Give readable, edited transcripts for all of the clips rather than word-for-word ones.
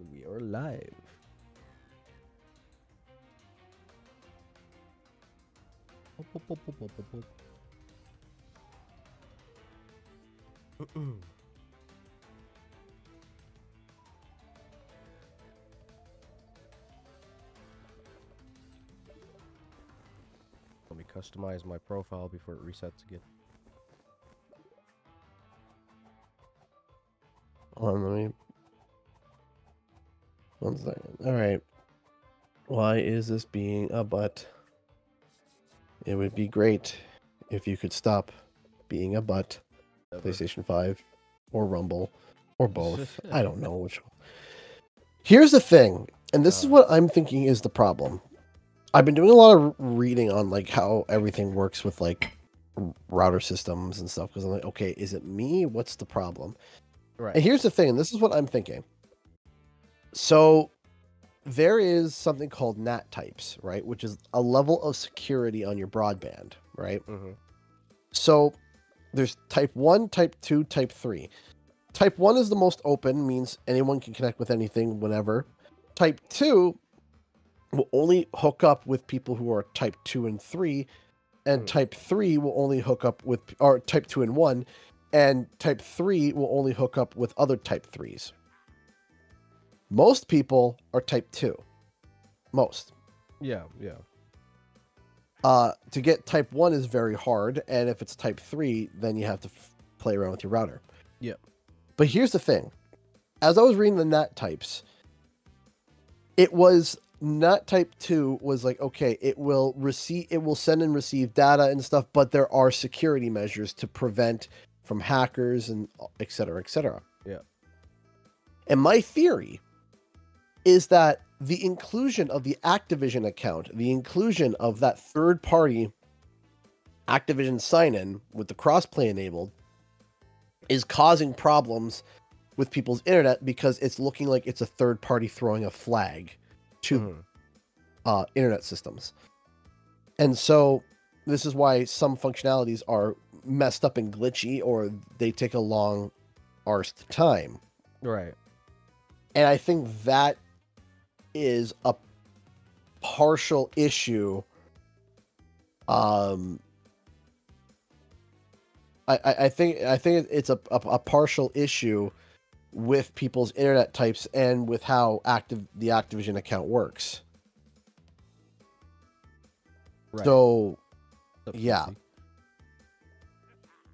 We are live. Let me customize my profile before it resets again. Hold on, let me... 1 second. All right. Why is this being a butt? It would be great if you could stop being a butt. PlayStation 5 or Rumble or both. I don't know which one. Here's the thing, and this is what I'm thinking is the problem. I've been doing a lot of reading on like how everything works with like router systems and stuff because I'm like, okay, is it me? What's the problem? Right. And here's the thing, and this is what I'm thinking. So there is something called NAT types, right? Which is a level of security on your broadband, right? Mm-hmm. So there's type 1, type 2, type 3. Type 1 is the most open, means anyone can connect with anything whenever. Type 2 will only hook up with people who are type 2 and 3, and type 3 will only hook up with, or type 2 and 1, and type 3 will only hook up with other type 3s. Most people are type 2. Most. Yeah, yeah. To get type 1 is very hard, and if it's type 3, then you have to play around with your router. Yep. But here's the thing. As I was reading the NAT types, it was NAT type 2 was like, okay, it will send and receive data and stuff, but there are security measures to prevent from hackers and et cetera, et cetera. Yeah. And my theory is that the inclusion of the Activision account, the inclusion of that third-party Activision sign-in with the crossplay enabled, is causing problems with people's internet because it's looking like it's a third party throwing a flag to internet systems. And so this is why some functionalities are messed up and glitchy, or they take a long arsed time. Right. And I think that is a partial issue. I think it's a partial issue with people's internet types and with how the Activision account works. Right. So, yeah.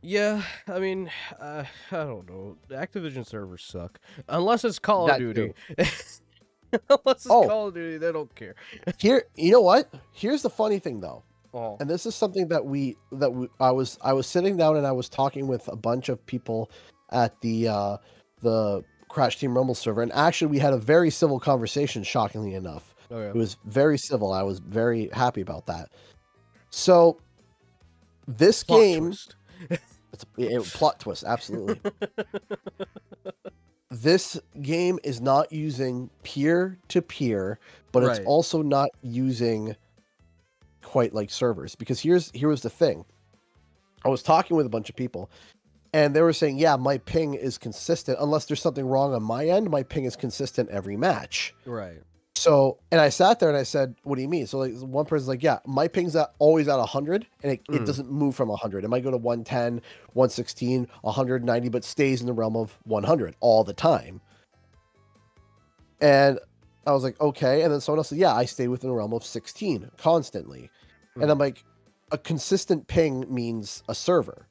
Yeah, I mean, I don't know. The Activision servers suck. Unless it's Call of Duty. Unless it's Call of Duty, they don't care. Here, you know what? Here's the funny thing, though. Oh. And this is something that I was sitting down and I was talking with a bunch of people at the Crash Team Rumble server, and actually we had a very civil conversation, shockingly enough. Oh, yeah. It was very civil. I was very happy about that. So this plot game twist. It's a plot twist, absolutely. This game is not using peer-to-peer, but it's also not using quite like servers, because here was the thing. I was talking with a bunch of people and they were saying, yeah, my ping is consistent. Unless there's something wrong on my end, my ping is consistent every match. Right. So, and I sat there and I said, what do you mean? So like one person's like, yeah, my ping's always at 100 and it doesn't move from 100. It might go to 110, 116, 190, but stays in the realm of 100 all the time. And I was like, okay. And then someone else said, yeah, I stay within the realm of 16 constantly. And I'm like, a consistent ping means a server.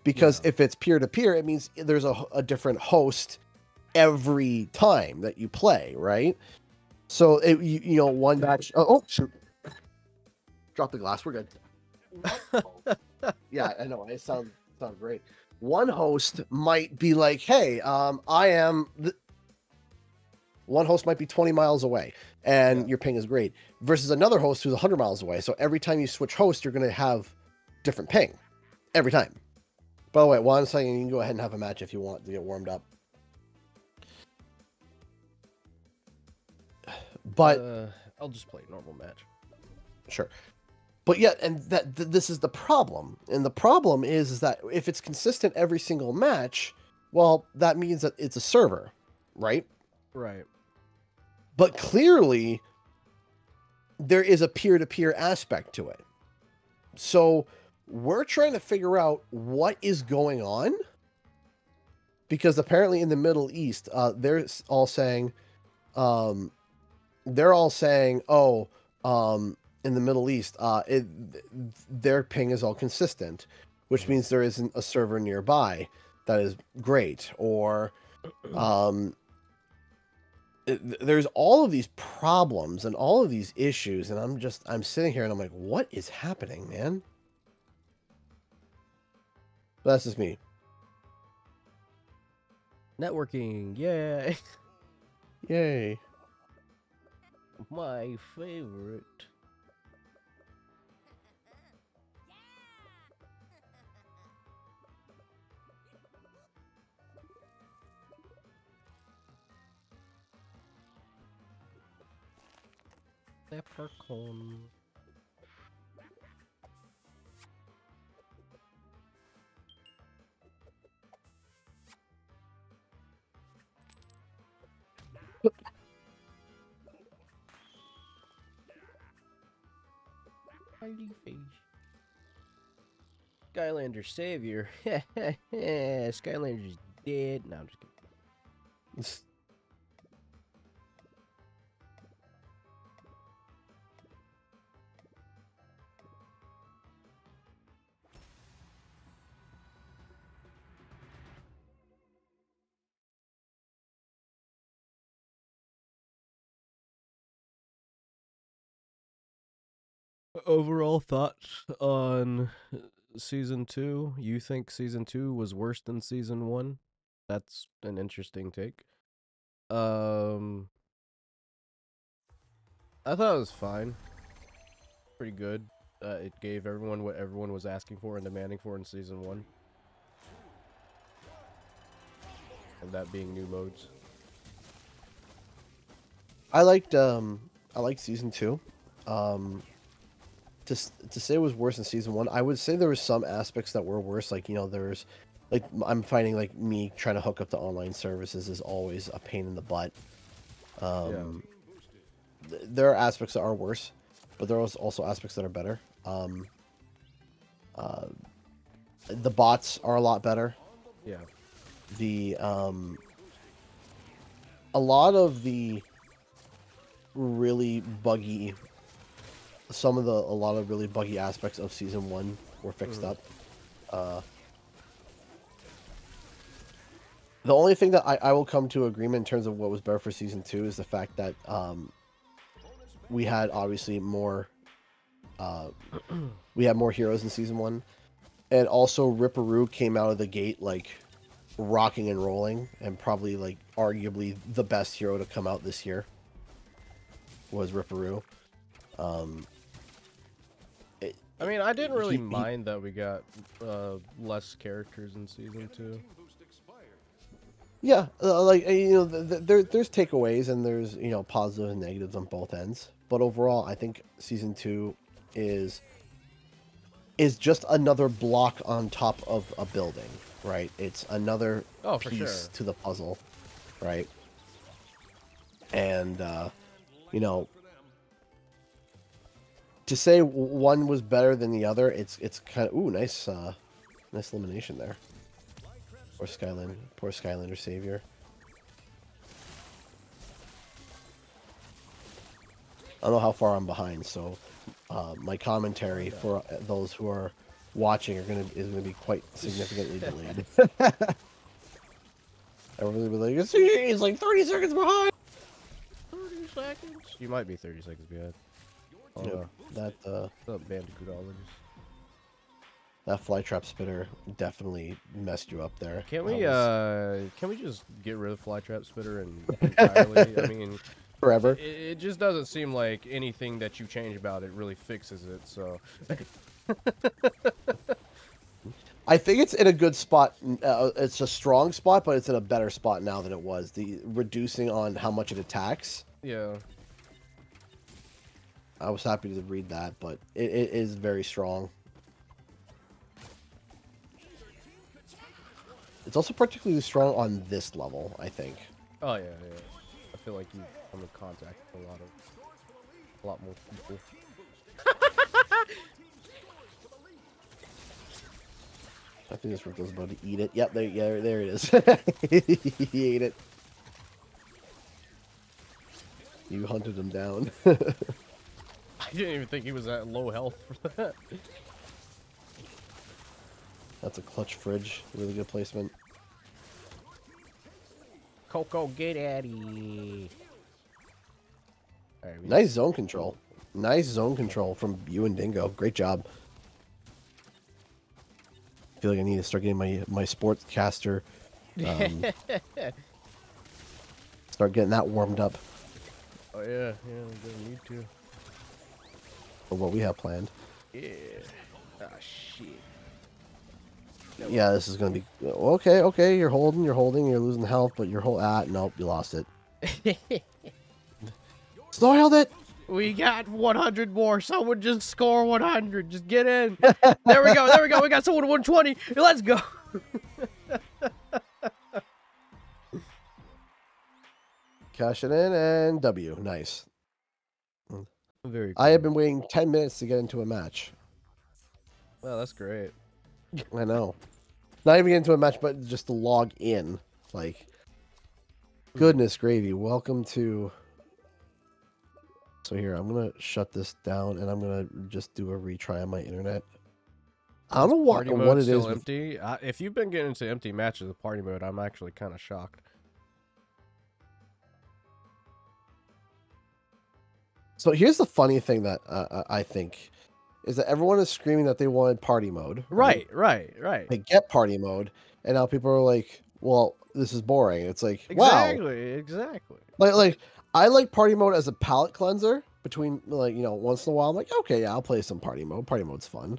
Because if it's peer-to-peer, it means there's a different host every time that you play, right? So, you know, one match... Oh, shoot. Drop the glass. We're good. Yeah, I know. It sounds great. One host might be like, hey, I am... One host might be 20 miles away, and your ping is great, versus another host who's 100 miles away. So every time you switch hosts, you're going to have different ping. Every time. By the way, 1 second, you can go ahead and have a match if you want to get warmed up. But I'll just play a normal match. Sure. But yeah, and this is the problem. And the problem is that if it's consistent every single match, well, that means that it's a server, right? Right. But clearly, there is a peer-to-peer aspect to it. So we're trying to figure out what is going on. Because apparently in the Middle East, they're all saying, oh, in the Middle East, their ping is all consistent, which means there isn't a server nearby. That is great. Or there's all of these problems and all of these issues, and I'm sitting here and I'm like, what is happening, man? But that's just me. Networking, yay. Yay. My favorite. Leprechaun. Smiley face. Skylander's savior. Skylander's dead. No, I'm just kidding. Overall thoughts on season 2? You think season 2 was worse than season 1? That's an interesting take. I thought it was fine. Pretty good. It gave everyone what everyone was asking for and demanding for in season 1. And that being new modes. I liked season 2. To say it was worse than season 1, I would say there was some aspects that were worse. Like, you know, there's like, I'm finding like me trying to hook up to online services is always a pain in the butt. There are aspects that are worse, but there are also aspects that are better. The bots are a lot better. Yeah. A lot of the really buggy, a lot of really buggy aspects of season 1 were fixed up. The only thing that I will come to agreement in terms of what was better for season 2 is the fact that we had obviously more we had more heroes in season 1, and also Ripperoo came out of the gate like rocking and rolling, and probably like arguably the best hero to come out this year was Ripperoo. I mean, I didn't really mind that we got less characters in season 2. Yeah, like, you know, there's takeaways and there's, you know, positives and negatives on both ends. But overall, I think season 2 is just another block on top of a building, right? It's another piece to the puzzle, right? And you know, to say one was better than the other, it's kind of nice elimination there. Poor Skylander savior. I don't know how far I'm behind, so my commentary for those who are watching is gonna be quite significantly delayed. Everybody will be like, he's like 30 seconds behind. 30 seconds. You might be 30 seconds behind. Oh, yeah, that Bandicootologist. That flytrap spitter definitely messed you up there. Can we just get rid of flytrap spitter entirely? I mean, forever. It just doesn't seem like anything that you change about it really fixes it. So I think it's in a good spot. It's a strong spot, but it's in a better spot now than it was. The reducing on how much it attacks. Yeah. I was happy to read that, but it is very strong. It's also particularly strong on this level, I think. Oh, yeah. feel like you come in contact with a lot more people. I think this Rico's about to eat it. Yep, there it is. He ate it. You hunted him down. I didn't even think he was at low health for that. That's a clutch fridge. Really good placement. Coco, get at it. Right, nice zone control. Nice zone control from you and Dingo. Great job. I feel like I need to start getting my sportscaster. Start getting that warmed up. Oh yeah, we do need to. For what we have planned. Yeah. Ah, shit. No. Yeah, this is gonna be okay. You're holding. You're losing health, but you're nope, you lost it. Slow held it. We got 100 more. Someone just score 100. Just get in. There we go. We got someone 120. Let's go. Cash it in and W. Nice. Very cool. I have been waiting 10 minutes to get into a match. Well, that's great. I know. Not even get into a match, but just to log in. Like, goodness gravy. Welcome to... So here, I'm going to shut this down, and I'm going to just do a retry on my internet. I don't know what it is. Still empty. If you've been getting into empty matches with party mode, I'm actually kind of shocked. So here's the funny thing that I think is that everyone is screaming that they wanted party mode. Right. They get party mode, and now people are like, "Well, this is boring." It's like, exactly. Like I like party mode as a palate cleanser between once in a while. I'm like, okay, yeah, I'll play some party mode. Party mode's fun,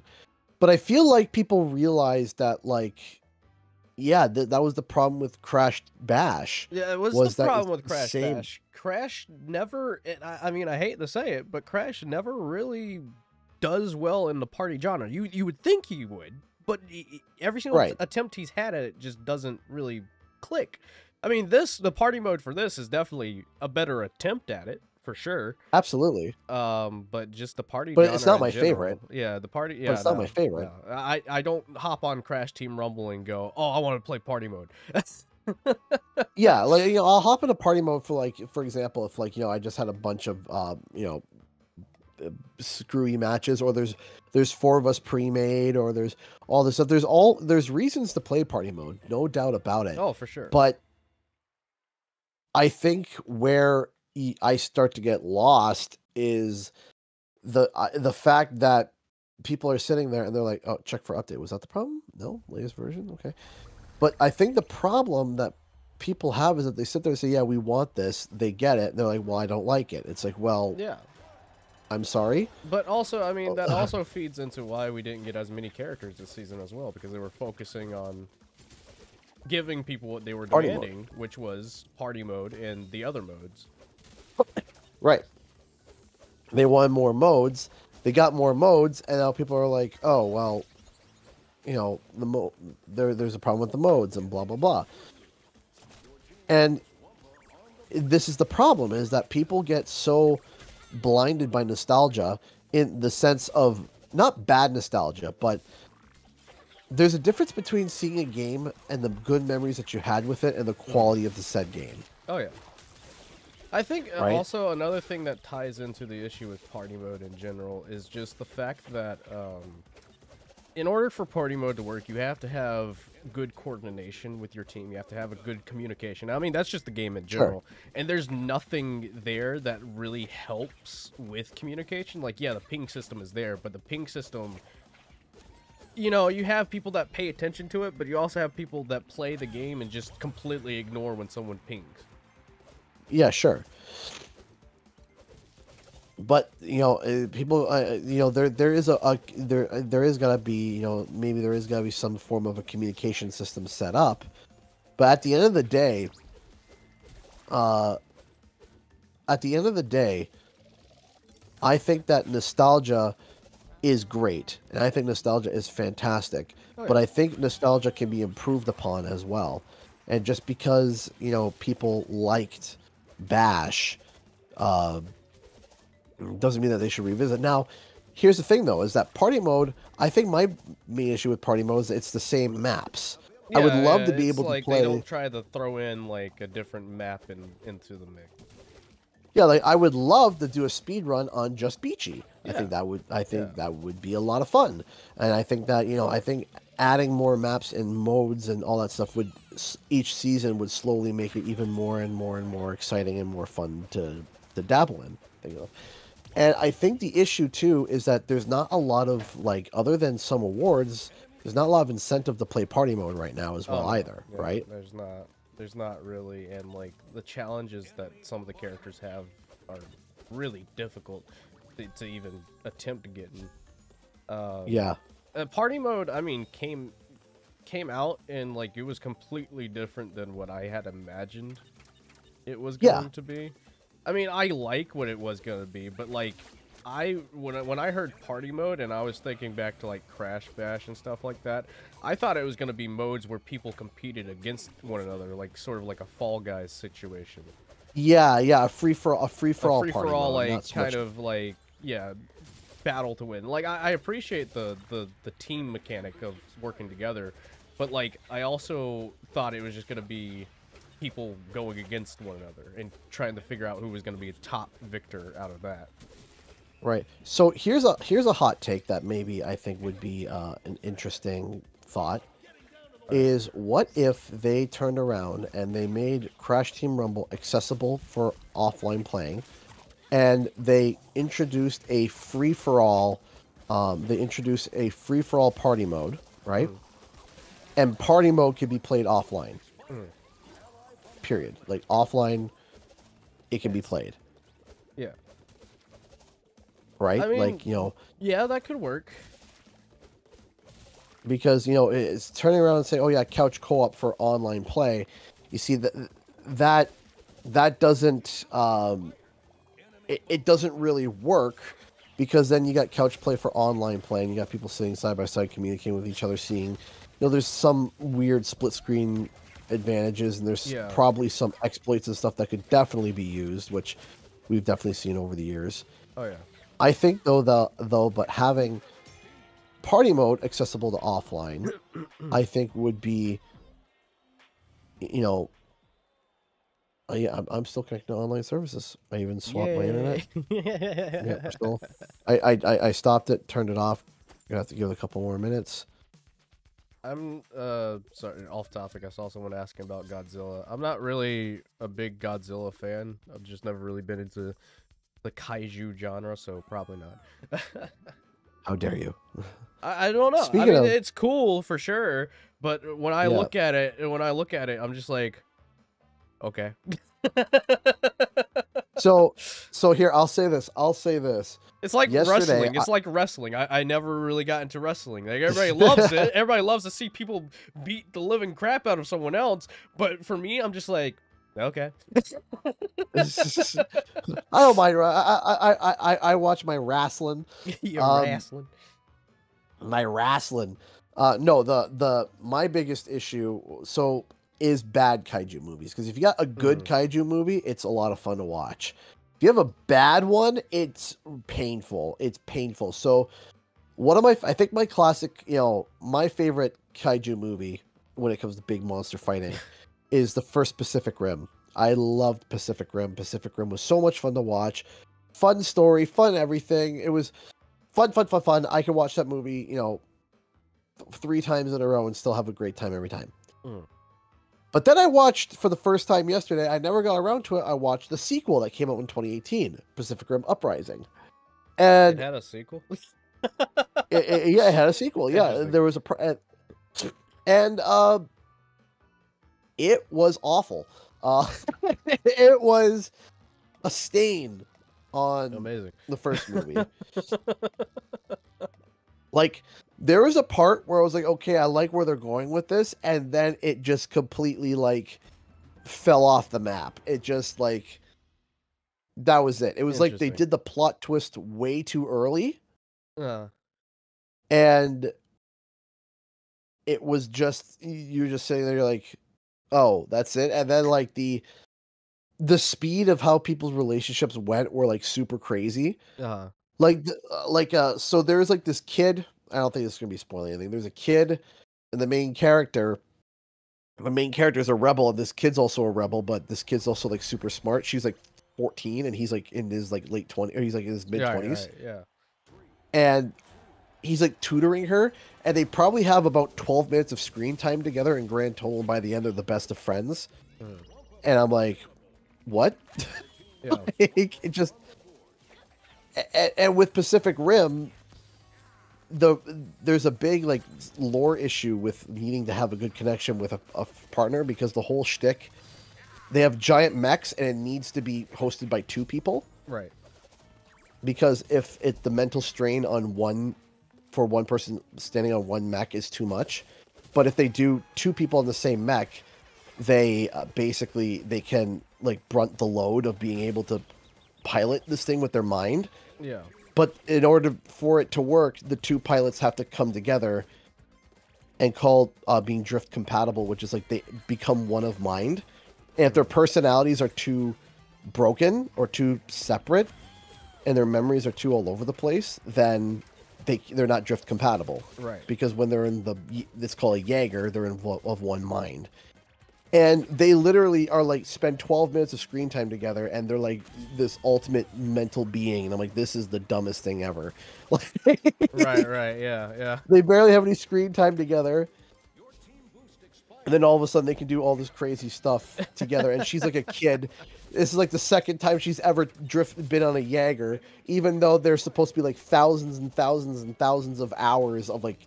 but I feel like people realize that that was the problem with Crash Bash. Yeah, it was the problem with Crash Bash. Crash never, I mean, I hate to say it, but Crash never really does well in the party genre. You would think he would, but every single attempt he's had at it just doesn't really click. I mean, the party mode for this is definitely a better attempt at it, for sure. Absolutely. But just the party genre it's not my favorite. Yeah, the party, yeah. But it's not my favorite. No. I don't hop on Crash Team Rumble and go, oh, I want to play party mode. Yeah, I'll hop into party mode for example, if I just had a bunch of screwy matches, or there's 4 of us pre-made, or there's all this stuff. There's reasons to play party mode, no doubt about it. Oh, for sure. But I think where I start to get lost is the fact that people are sitting there and they're like, oh, check for update. Was that the problem? No, latest version. Okay. But I think the problem that people have is that they sit there and say, yeah, we want this. They get it. And they're like, well, I don't like it. It's like, well, yeah, I'm sorry. But also, I mean, that also feeds into why we didn't get as many characters this season as well, because they were focusing on giving people what they were demanding, which was party mode and the other modes. Right. They wanted more modes. They got more modes, and now people are like, oh, well, there's a problem with the modes and blah, blah, blah. And this is the problem, is that people get so blinded by nostalgia, in the sense of not bad nostalgia, but there's a difference between seeing a game and the good memories that you had with it and the quality of the said game. Oh, yeah. I think also another thing that ties into the issue with party mode in general is just the fact that in order for party mode to work, you have to have good coordination with your team. You have to have a good communication. I mean, that's just the game in general. Sure. And there's nothing there that really helps with communication. Like, yeah, the ping system is there, but the ping system, you have people that pay attention to it, but you also have people that play the game and just completely ignore when someone pings. Yeah, sure. But people, there is gotta be, maybe there is gotta be some form of a communication system set up. But at the end of the day, I think that nostalgia is great, and I think nostalgia is fantastic. Oh, yeah. But I think nostalgia can be improved upon as well. And just because people liked bash, uh, doesn't mean that they should revisit. Now, here's the thing though, is that party mode, I think my main issue with party mode is it's the same maps. I would Yeah, love yeah, to be it's able to like they play. don't try to throw in like a different map into the mix. Yeah, like I would love to do a speed run on just Beachy. Yeah, I yeah. think that would be a lot of fun. And I think that, I think adding more maps and modes and all that stuff would each season would slowly make it even more and more and more exciting and more fun to dabble in. And I think the issue too is that there's not a lot of like other than some awards, there's not a lot of incentive to play party mode right now as Oh well no, either, yeah, right? there's not really, and like the challenges that some of the characters have are really difficult to even attempt getting. Um, Yeah. Party mode, I mean, came out and like it was completely different than what I had imagined it was Yeah. going to be. I mean, I like what it was going to be, but like when I heard party mode and I was thinking back to like Crash Bash and stuff like that, I thought it was going to be modes where people competed against one another, like sort of like a Fall Guys situation. Yeah, yeah, a free A for all free party for all, mode, not like so kind much. of like, yeah, battle to win. Like I appreciate the team mechanic of working together, but like I also thought it was just gonna be people going against one another and trying to figure out who was gonna be a top victor out of that. Right. So here's a hot take that maybe I think would be an interesting thought. All right. Is what if they turned around and they made Crash Team Rumble accessible for offline playing, and they introduced a free for all, party mode, right? Mm, And party mode could be played offline. mm, Period. Like offline, it can be played, yeah. I right? mean, Like yeah, that could work. because it's turning around and saying, "Oh yeah, couch co-op for online play." You see that that doesn't it doesn't really work because then you got couch play for online play and you got people sitting side by side communicating with each other, seeing there's some weird split screen advantages and there's Yeah. probably some exploits and stuff that could definitely be used, which we've definitely seen over the years. Oh yeah. I think but having party mode accessible to offline, I think would be, you know, yeah, I'm still connected to online services. I even swapped my internet. Yay. Yeah, we're still. I stopped it, turned it off. Gonna have to give it a couple more minutes. I'm sorry, off topic. I saw someone asking about Godzilla. I'm not really a big Godzilla fan. I've just never really been into the kaiju genre, so probably not. How dare you? I don't know. I Speaking mean, of, it's cool for sure, but yeah. when I look at it, I'm just like, okay. So here, I'll say this. I'll say this. It's like Yesterday, wrestling. It's like wrestling. I never really got into wrestling. Like everybody loves it. Everybody loves to see people beat the living crap out of someone else. But for me, I'm just like, okay. I don't mind. I watch my wrestling. You're Um, wrestling. my wrestling. No, the my biggest issue is bad kaiju movies, because if you got a good Mm. kaiju movie, it's a lot of fun to watch. If you have a bad one, it's painful. It's painful. So I think my classic, my favorite kaiju movie when it comes to big monster fighting is the first Pacific Rim. I loved Pacific Rim. Pacific Rim was so much fun to watch. Fun story, fun everything. It was fun, fun, fun, fun. I could watch that movie, 3 times in a row and still have a great time every time. Mm. But then I watched for the first time yesterday. I never got around to it. I watched the sequel that came out in 2018, Pacific Rim Uprising, It and had a sequel. it had a sequel. Yeah, Interesting. there was and it was awful. Uh, it was a stain on Amazing. the first movie. Like, there was a part where I was like, okay, I like where they're going with this, and then it just completely like fell off the map. It just like that was it. It was like they Interesting. did the plot twist way too early, Uh, and it was just you're just sitting there, you're like, oh, that's it. And then like the speed of how people's relationships went were like super crazy. Uh-huh. So there's like this kid. I don't think this is gonna be spoiling anything. There's a kid, and the main character. The main character is a rebel, and this kid's also a rebel, but this kid's also like super smart. She's like 14, and he's like in his like late 20s, or he's like in his mid Right, 20s, right, yeah. and he's like tutoring her, and they probably have about 12 minutes of screen time together in grand total. And by the end, they're the best of friends. Mhm. And I'm like, what? Yeah. It just and with Pacific Rim, there's a big like lore issue with needing to have a good connection with a partner, because the whole shtick, they have giant mechs and it needs to be hosted by two people, Right. because if the mental strain on one person standing on one mech is too much. But if they do two people on the same mech, they basically they can like brunt the load of being able to pilot this thing with their mind. Yeah. But in order for it to work, the two pilots have to come together and call being drift compatible, which is like they become one of mind. And if their personalities are too broken or too separate, and their memories are too all over the place, then they're not drift compatible. Right. Because when they're in it's called a Jaeger, they're of one mind. And they literally are like spend 12 minutes of screen time together, and they're like this ultimate mental being. And I'm like, this is the dumbest thing ever. Right, right, yeah, yeah. They barely have any screen time together. And then all of a sudden they can do all this crazy stuff together. And she's like a kid. This is like the second time she's ever been on a Jaeger, even though there's supposed to be like thousands and thousands and thousands of hours of like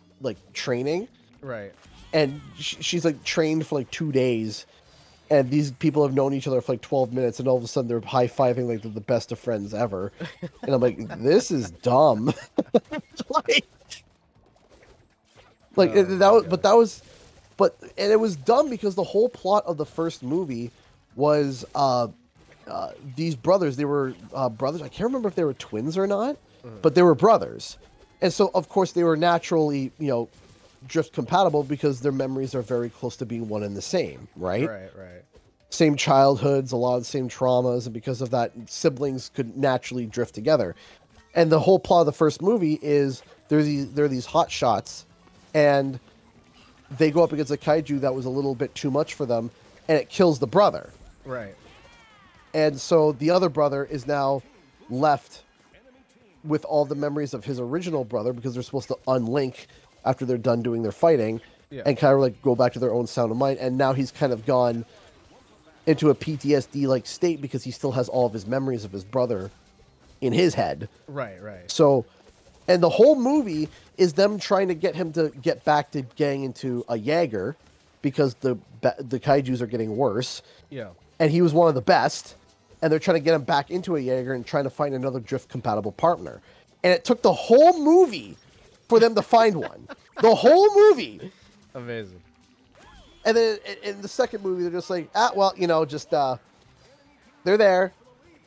training. Right. And she's like trained for like 2 days. And these people have known each other for like 12 minutes, and all of a sudden they're high-fiving like they're the best of friends ever. And I'm like, this is dumb. like Oh, that my was, God. and it was dumb because the whole plot of the first movie was these brothers. They were brothers. I can't remember if they were twins or not, but they were brothers. And so, of course, they were naturally, drift compatible because their memories are very close to being one and the same, right? Right, right. Same childhoods, a lot of the same traumas, and because of that, siblings could naturally drift together. And the whole plot of the first movie is there are these hot shots, and they go up against a kaiju that was a little bit too much for them, and it kills the brother. Right. And so the other brother is now left with all the memories of his original brother, because they're supposed to unlink after they're done doing their fighting, Yeah. and kind of like go back to their own sound of mind. And now he's kind of gone into a PTSD like state because he still has all of his memories of his brother in his head. Right, right. So, and the whole movie is them trying to get him to get back to getting into a Jaeger, because the kaijus are getting worse. Yeah. And he was one of the best, and they're trying to get him back into a Jaeger and trying to find another drift compatible partner. And it took the whole movie for them to find one. The whole movie. Amazing. And then in the second movie, they're just like, well, just they're there,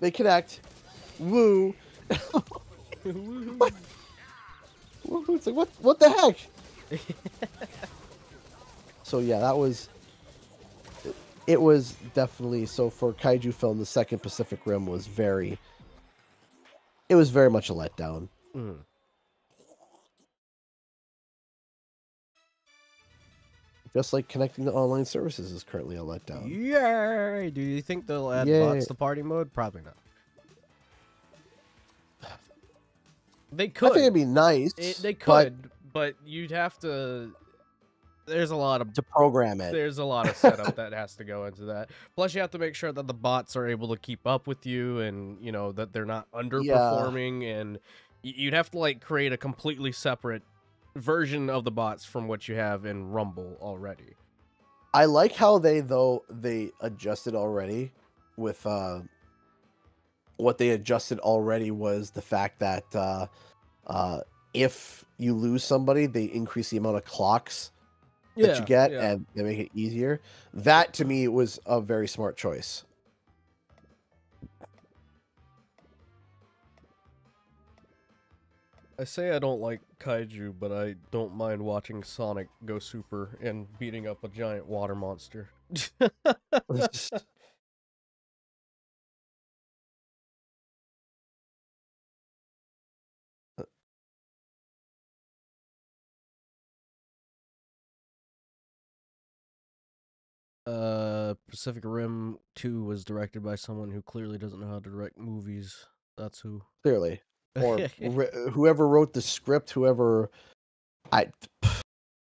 they connect, woo. What? It's like, what the heck? So yeah, that was. It was definitely, so for kaiju film, the second Pacific Rim was very. It was very much a letdown. Mm. Just like connecting to online services is currently a letdown. Yay! Do you think they'll add Yay. bots to party mode? Probably not. They I could. think it'd be nice. They could, but you'd have to. There's a lot of to program it. There's a lot of setup that has to go into that. Plus, you have to make sure that the bots are able to keep up with you, and that they're not underperforming. And you'd have to like create a completely separate version of the bots from what you have in Rumble already. I like how they adjusted already with what they adjusted already was the fact that if you lose somebody, they increase the amount of clocks that you get, and they make it easier. That to me was a very smart choice. I say I don't like kaiju, but I don't mind watching Sonic go super and beating up a giant water monster. Pacific Rim 2 was directed by someone who clearly doesn't know how to direct movies. That's who. Clearly. Or whoever wrote the script, whoever... I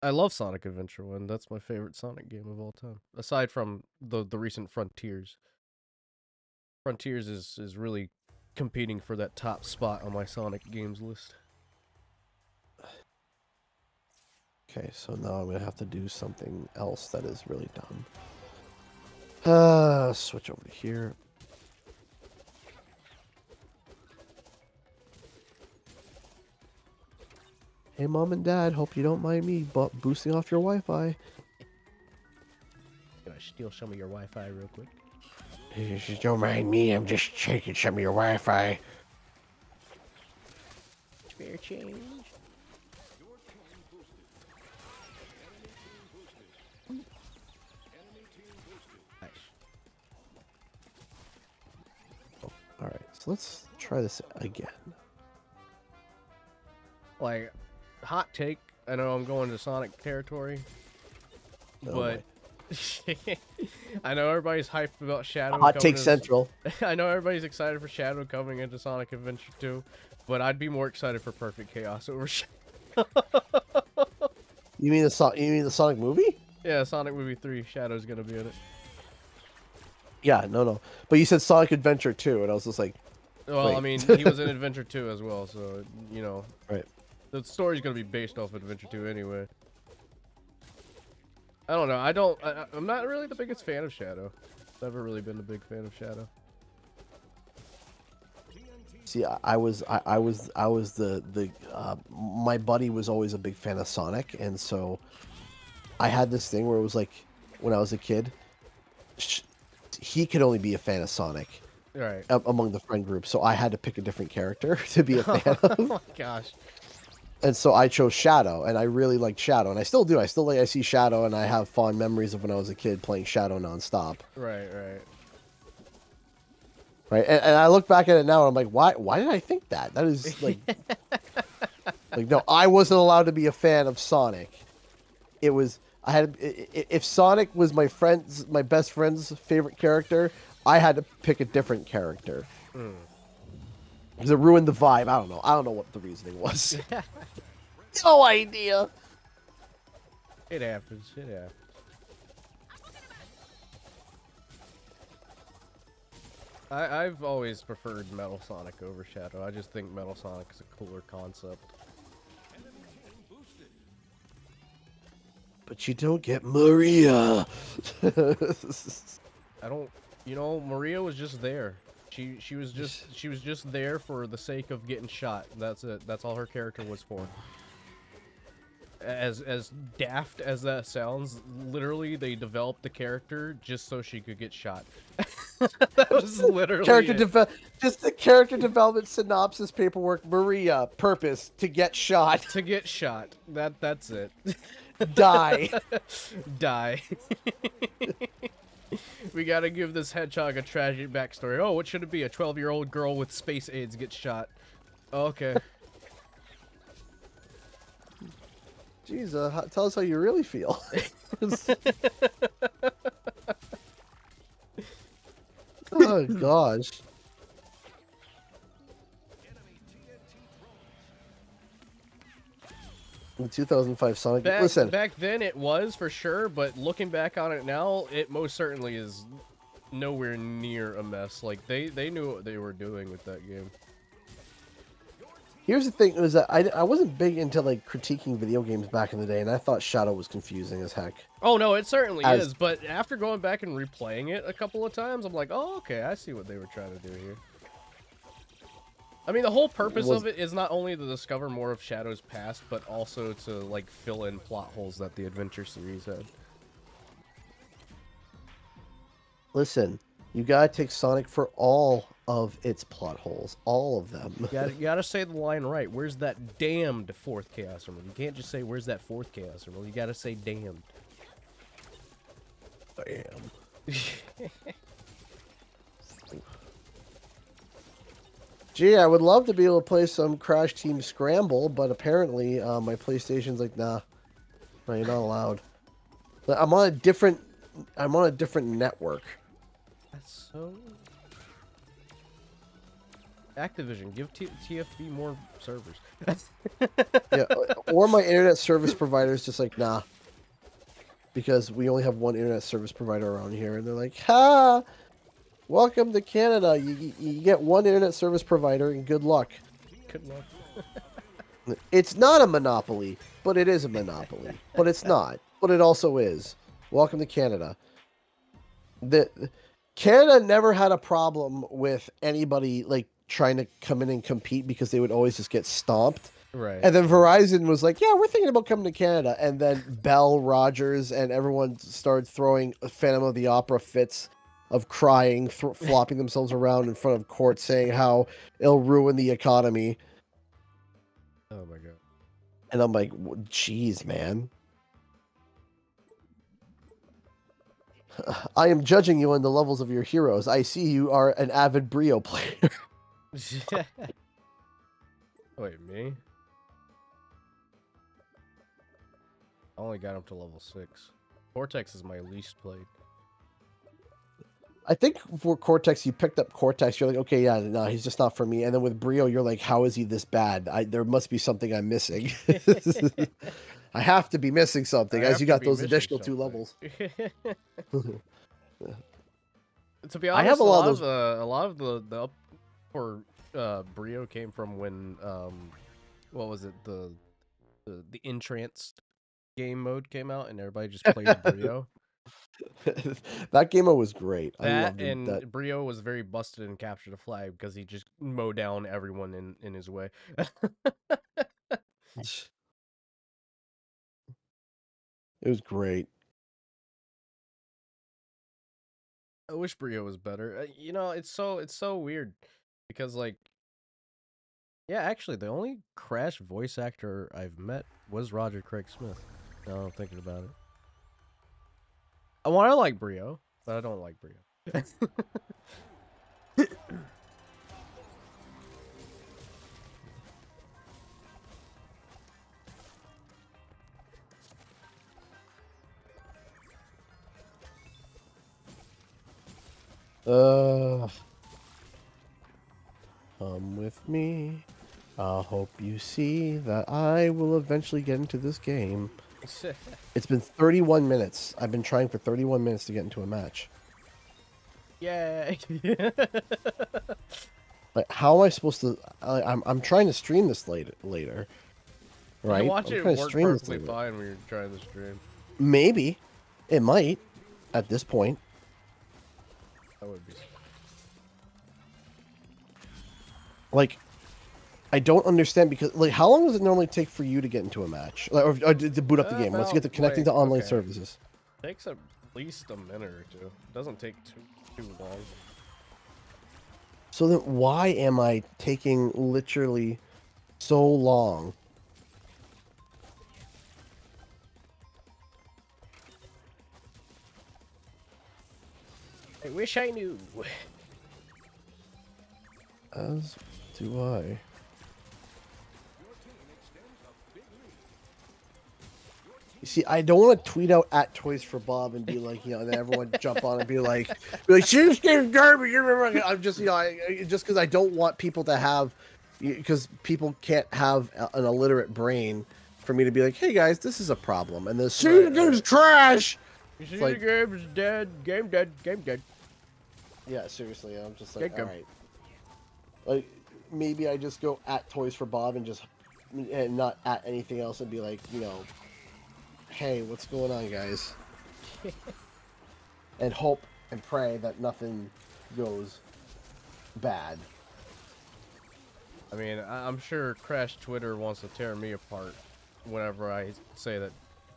love Sonic Adventure 1. That's my favorite Sonic game of all time. Aside from the recent Frontiers. Frontiers is really competing for that top spot on my Sonic games list. Okay, so now I'm going to have to do something else that is really dumb. Switch over to here. Hey, Mom and Dad, hope you don't mind me boosting off your Wi-Fi. Gonna steal some of your Wi-Fi real quick. You don't mind me, I'm just taking some of your Wi-Fi. Spare change. Nice. Oh, alright, so let's try this again. Like, hot take. I know I'm going to Sonic territory, but I know everybody's hyped about Shadow. Hot take central. I know everybody's excited for Shadow coming into Sonic Adventure 2, but I'd be more excited for Perfect Chaos over Shadow. You mean the Sonic movie? Yeah, Sonic Movie 3. Shadow's gonna be in it. Yeah, no. But you said Sonic Adventure 2, and I was just like, well, wait. I mean, he was in Adventure 2 as well, so you know. Right. The story's gonna be based off Adventure 2 anyway. I don't know. I'm not really the biggest fan of Shadow. Never really been a big fan of Shadow. See, I was the my buddy was always a big fan of Sonic, and so I had this thing where it was like, when I was a kid, he could only be a fan of Sonic. Right. Among the friend group, so I had to pick a different character to be a fan of. Oh my gosh. And so I chose Shadow, and I really liked Shadow, and I still do. I see Shadow, and I have fond memories of when I was a kid playing Shadow nonstop. Right. Right, and I look back at it now, and I'm like, why did I think that? That is like, like no, I wasn't allowed to be a fan of Sonic. It was if Sonic was my best friend's favorite character, I had to pick a different character. Because it ruined the vibe. I don't know what the reasoning was. No idea. It happens. I've always preferred Metal Sonic over Shadow. I just think Metal Sonic is a cooler concept. But you don't get Maria. I don't. You know, Maria was just there. She was just there for the sake of getting shot. That's it. That's all her character was for. As daft as that sounds, literally they developed the character just so she could get shot. That was literally just the character development synopsis paperwork. Maria, purpose to get shot. To get shot. That's it. Die. Die. We gotta give this hedgehog a tragic backstory. Oh, what should it be? A 12-year-old girl with space AIDS gets shot. Okay. Jeez, tell us how you really feel. Oh, gosh. In 2005 Sonic... Listen. Back then it was, for sure, but looking back on it now, it most certainly is nowhere near a mess. Like, they knew what they were doing with that game. Here's the thing, was that I wasn't big into, like, critiquing video games back in the day, and I thought Shadow was confusing as heck. Oh, no, it certainly is, but after going back and replaying it a couple of times, I'm like, oh, okay, I see what they were trying to do here. I mean, the whole purpose of it is not only to discover more of Shadow's past, but also to, like, fill in plot holes that the Adventure series had. Listen, you gotta take Sonic for all of its plot holes. All of them. You gotta say the line right. Where's that damned fourth Chaos Emerald? You can't just say, where's that fourth Chaos Emerald? You gotta say damned. Damn. Gee, I would love to be able to play some Crash Team Scramble, but apparently my PlayStation's like, nah, no, you're not allowed. I'm on a different I'm on a different network. That's so. Activision, give TFB more servers. Yeah, or my internet service provider is just like, nah, because we only have one internet service provider around here, and they're like, ha, welcome to Canada. You get one internet service provider, and good luck. Good luck. It's not a monopoly, but it is a monopoly. But it's not. But it also is. Welcome to Canada. Canada never had a problem with anybody like trying to come in and compete because they would always just get stomped. Right. And then Verizon was like, yeah, we're thinking about coming to Canada. And then Bell, Rogers, and everyone started throwing Phantom of the Opera fits of crying, flopping themselves around in front of court, saying how it'll ruin the economy. Oh my god. And I'm like, geez, man. I am judging you on the levels of your heroes. I see you are an avid Brio player. Wait, me? I only got up to level 6. Cortex is my least played. I think for Cortex, you picked up Cortex. You're like, okay, yeah, no, he's just not for me. And then with Brio, you're like, how is he this bad? There must be something I'm missing. I have to be missing something, as you got those additional 2 levels. To be honest, I have a lot of those. A lot of the up for Brio came from when what was it, the entranced game mode came out and everybody just played Brio. That game was great. I That loved it. and That Brio was very busted in Capture the Flag because he just mowed down everyone in his way. it was great. I wish Brio was better. You know, it's so weird because like, yeah, actually, the only Crash voice actor I've met was Roger Craig Smith. Now I'm thinking about it. I want to like Brio, but I don't like Brio. Come with me. I hope you see that I will eventually get into this game. It's been 31 minutes. I've been trying for 31 minutes to get into a match. Yay! Like, how am I supposed to? I'm trying to stream this later. Right? You watch I'm it trying to work stream this perfectly later. fine when you're trying to stream. Maybe. It might. At this point. That would be. Like, I don't understand because, like, how long does it normally take for you to get into a match? Like, or to boot up the game? Once you get to connecting to online services. Takes at least a minute or two. It doesn't take too long. So then why am I taking literally so long? I wish I knew. As do I. You see, I don't want to tweet out at Toys for Bob and be like, you know, and then everyone jump on and be like, "See, this game's garbage." I'm just, you know, just because I don't want people to have, because people can't have an illiterate brain, for me to be like, "Hey guys, this is a problem," and the the game's trash. You see, the game's dead. Game dead. Game dead. Yeah, seriously, I'm just like, all right. Like, maybe I just go at Toys for Bob and not at anything else and be like, you know, hey, what's going on, guys? And hope and pray that nothing goes bad. I mean, I'm sure Crash Twitter wants to tear me apart whenever I say that,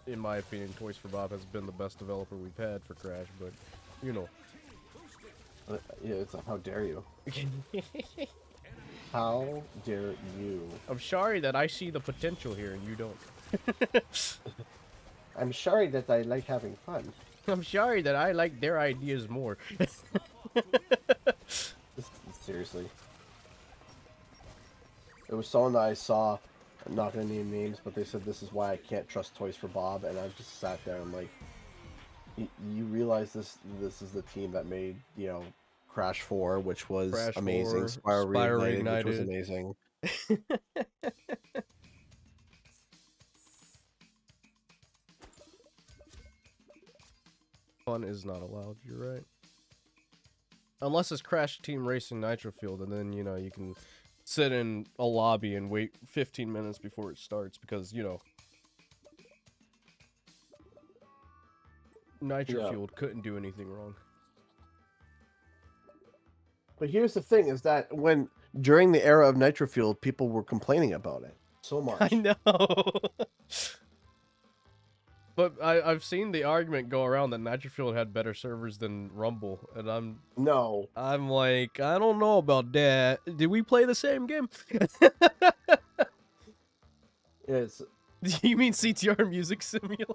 in my opinion, Toys for Bob has been the best developer we've had for Crash, but, you know. Yeah, it's like, how dare you? How dare you? I'm sorry that I see the potential here and you don't. I'm sorry that I like having fun. I'm sorry that I like their ideas more. Seriously. It was someone that I saw, I'm not going to name names, but they said this is why I can't trust Toys for Bob, and I just sat there and like, You realize this is the team that made, Crash 4, which was Crash amazing. 4, Spyro Spyro Reignited, which was Reignited. amazing. Fun is not allowed, you're right. Unless it's Crash Team Racing Nitro Field, and then, you can sit in a lobby and wait 15 minutes before it starts, because, Nitro Field couldn't do anything wrong. But here's the thing, is that during the era of Nitro Field, people were complaining about it so much. I know. But I've seen the argument go around that Nitro Field had better servers than Rumble, and I'm like, I don't know about that. Did we play the same game? It's. You mean CTR Music Simulator?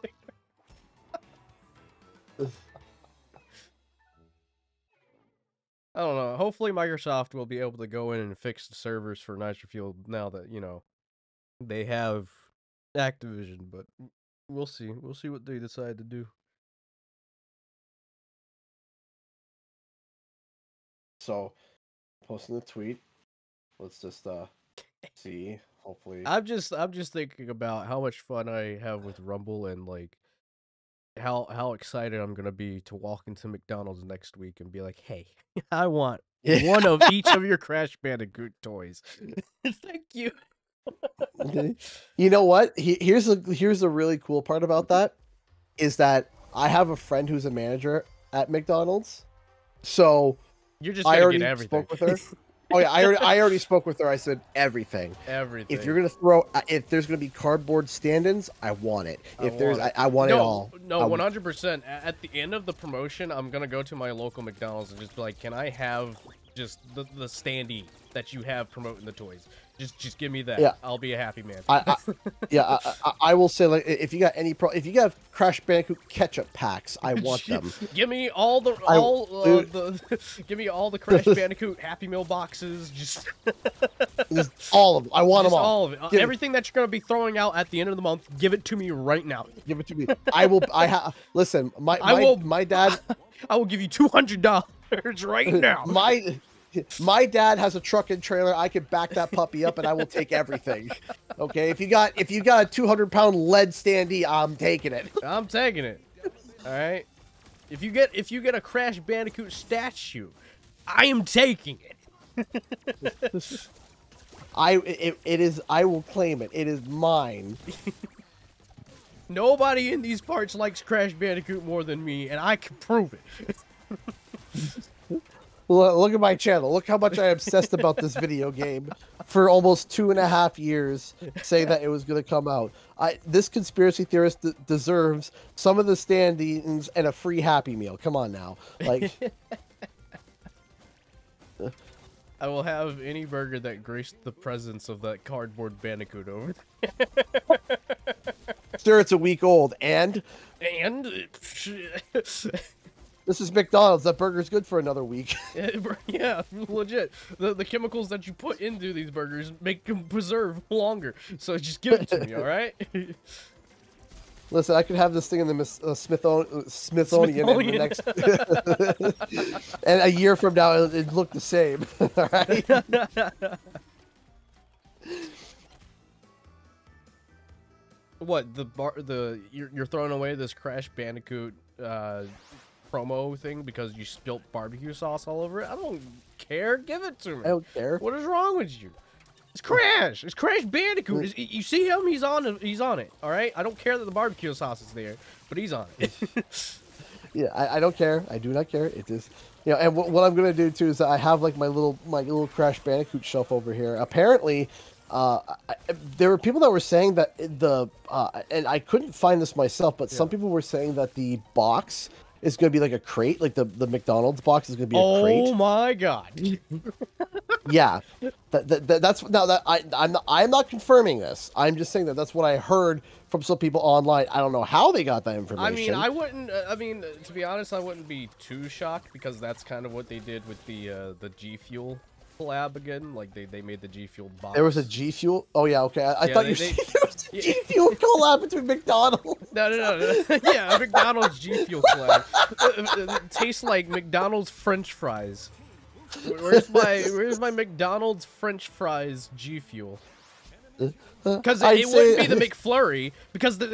I don't know. Hopefully Microsoft will be able to go in and fix the servers for Nitro Field now that, they have Activision, but we'll see. We'll see what they decide to do. So, posting the tweet. Let's just see. Hopefully, I'm just thinking about how much fun I have with Rumble, and like how excited I'm gonna be to walk into McDonald's next week and be like, hey, I want one of each of your Crash Bandicoot toys. Thank you. You know what? Here's the really cool part about that, is that I have a friend who's a manager at McDonald's, so You're just I already get everything. spoke with her. Oh yeah, I already spoke with her. I said everything. Everything. If you're gonna if there's gonna be cardboard stand-ins, I want it. I want it all. No, 100%. At the end of the promotion, I'm gonna go to my local McDonald's and just be like, can I have just the standee that you have promoting the toys? Just give me that. Yeah. I'll be a happy man. I will say, like, if you got if you got Crash Bandicoot ketchup packs, I want them. Give me give me all the Crash Bandicoot Happy Meal boxes. Just all of them. I want them all. All of it. Everything that you're gonna be throwing out at the end of the month, give it to me right now. Give it to me. I will. Listen. My dad. I will give you $200 right now. My dad has a truck and trailer. I can back that puppy up, and I will take everything. Okay, if you got a 200-pound lead standee, I'm taking it. I'm taking it. All right. If you get a Crash Bandicoot statue, I am taking it. I will claim it. It is mine. Nobody in these parts likes Crash Bandicoot more than me, and I can prove it. Look at my channel. Look how much I obsessed about this video game for almost 2.5 years, saying that it was going to come out. This conspiracy theorist deserves some of the stand-ins and a free Happy Meal. Come on now. Like, I will have any burger that graced the presence of that cardboard Bandicoot over there. Sir, it's a week old, and this is McDonald's. That burger's good for another week. Yeah, legit. The chemicals that you put into these burgers make them preserve longer. So just give it to me, all right? Listen, I could have this thing in the Smithsonian. In the next, and a year from now, it'd look the same. All right. What you're throwing away this Crash Bandicoot promo thing because you spilt barbecue sauce all over it? I don't care. Give it to me. I don't care. What is wrong with you? It's Crash. It's Crash Bandicoot. You see him? He's on it. All right. I don't care that the barbecue sauce is there, but he's on it. Yeah, I don't care. I do not care. It is, And what I'm gonna do too is I have like my little Crash Bandicoot shelf over here. Apparently, there were people that were saying that and I couldn't find this myself, but some people were saying that the box is going to be like a crate, like the McDonald's box is going to be a crate. Oh my god! Yeah, that's now that I'm not confirming this. I'm just saying that's what I heard from some people online. I don't know how they got that information. I mean, I wouldn't. I mean, to be honest, I wouldn't be too shocked because that's kind of what they did with the G Fuel collab again. Like they made the G Fuel box. There was a G Fuel. Oh yeah, okay. I thought you were saying there was Yeah. G Fuel collab between McDonald's. No. Yeah, a McDonald's G Fuel collab. It tastes like McDonald's French fries. Where's my McDonald's French fries G Fuel? Because it wouldn't be the McFlurry, because the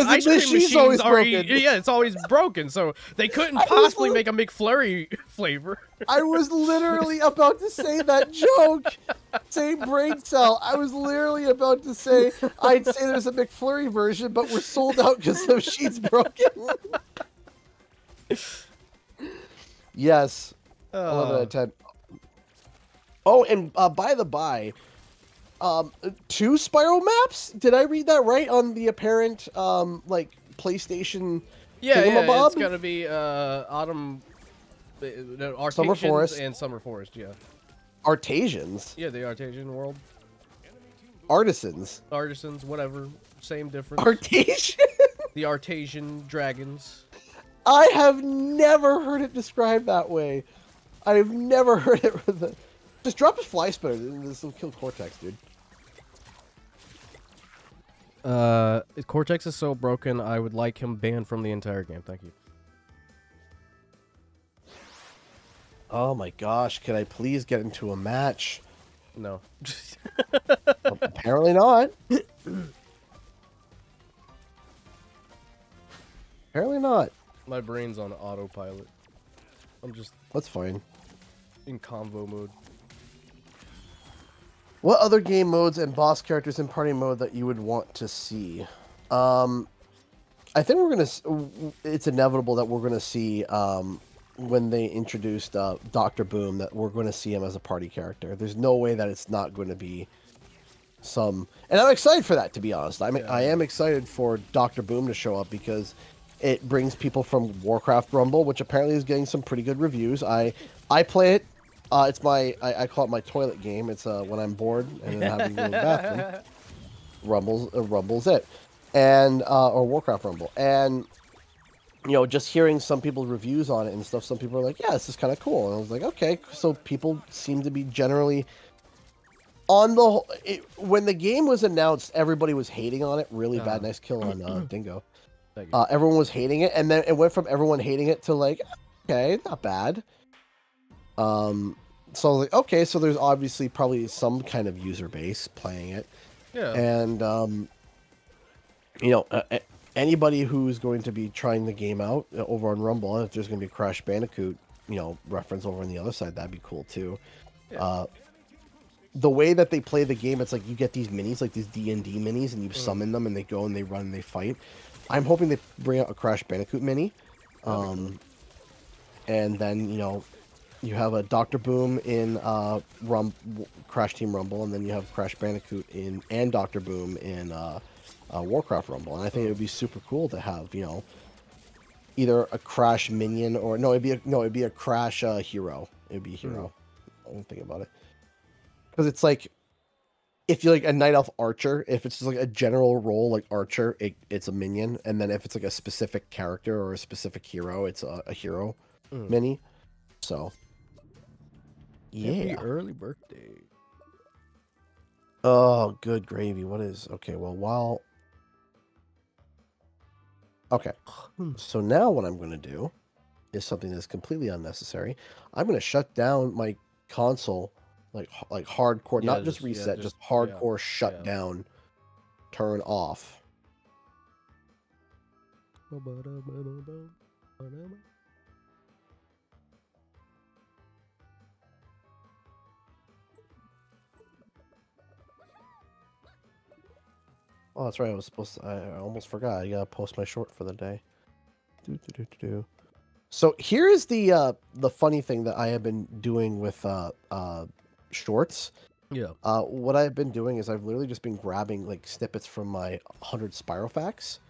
ice cream machine's already broken. Yeah, it's always broken, so they couldn't possibly make a McFlurry flavor. I was literally about to say that joke. Same brain cell. I was literally about to say I'd say there's a McFlurry version, but we're sold out because the machine's broken. Yes. 11 out of 10. Oh, and by the by, 2 Spyro maps? Did I read that right on the apparent like PlayStation? Yeah, it's gonna be Autumn, no, Summer Forest and Summer Forest. Yeah. Artesians. Yeah, the Artesian world. Artisans. Artisans, whatever, same difference. Artesian. The Artesian dragons. I have never heard it described that way. I've never heard it with it. Just drop a fly spitter. This will kill Cortex, dude. Cortex is so broken, I would like him banned from the entire game. Thank you. Oh my gosh, can I please get into a match? No. Well, apparently not. Apparently not. My brain's on autopilot. I'm just... That's fine. In convo mode. What other game modes and boss characters in party mode that you would want to see? I think we're gonna... It's inevitable that we're gonna see... when they introduced Dr. Boom, that we're going to see him as a party character. There's no way that it's not going to be some... And I'm excited for that, to be honest. I am excited for Dr. Boom to show up because it brings people from Warcraft Rumble, which apparently is getting some pretty good reviews. I play it. It's my... I call it my toilet game. It's when I'm bored and then having to go to the bathroom. Rumble's it. And... or Warcraft Rumble. And... You know, just hearing some people's reviews on it and stuff, some people are like, yeah, this is kind of cool. And I was like, okay, so people seem to be generally on the... when the game was announced, everybody was hating on it really bad. Nice kill on Dingo. Everyone was hating it, and then it went from everyone hating it to like, okay, not bad. So I was like, okay, so there's obviously probably some kind of user base playing it. Yeah. And, you know... anybody who's going to be trying the game out over on Rumble, if there's going to be a Crash Bandicoot, you know, reference over on the other side, that'd be cool too. Yeah. The way that they play the game, it's like you get these minis, like these D&D minis, and you summon them, and they go and they run and they fight. I'm hoping they bring out a Crash Bandicoot mini. And then, you know, you have a Dr. Boom in Crash Team Rumble, and then you have Crash Bandicoot and Dr. Boom in... Warcraft Rumble, and I think it would be super cool to have, you know, either a Crash minion or it'd be a Crash hero. It'd be a hero. I didn't think about it because it's like if you're like a Night Elf Archer, if it's just like a general role like Archer, it's a minion, and then if it's like a specific character or a specific hero, it's a hero mini. So yeah, happy early birthday. Oh, good gravy. What is okay? Well, while okay, so now what I'm going to do is something that's completely unnecessary. I'm going to shut down my console, like hardcore, not just reset, just hardcore shut down, turn off. Oh, that's right. I almost forgot. I gotta post my short for the day. So here's the funny thing that I have been doing with shorts. Yeah. What I've been doing is I've literally just been grabbing like snippets from my 100 Spyro facts,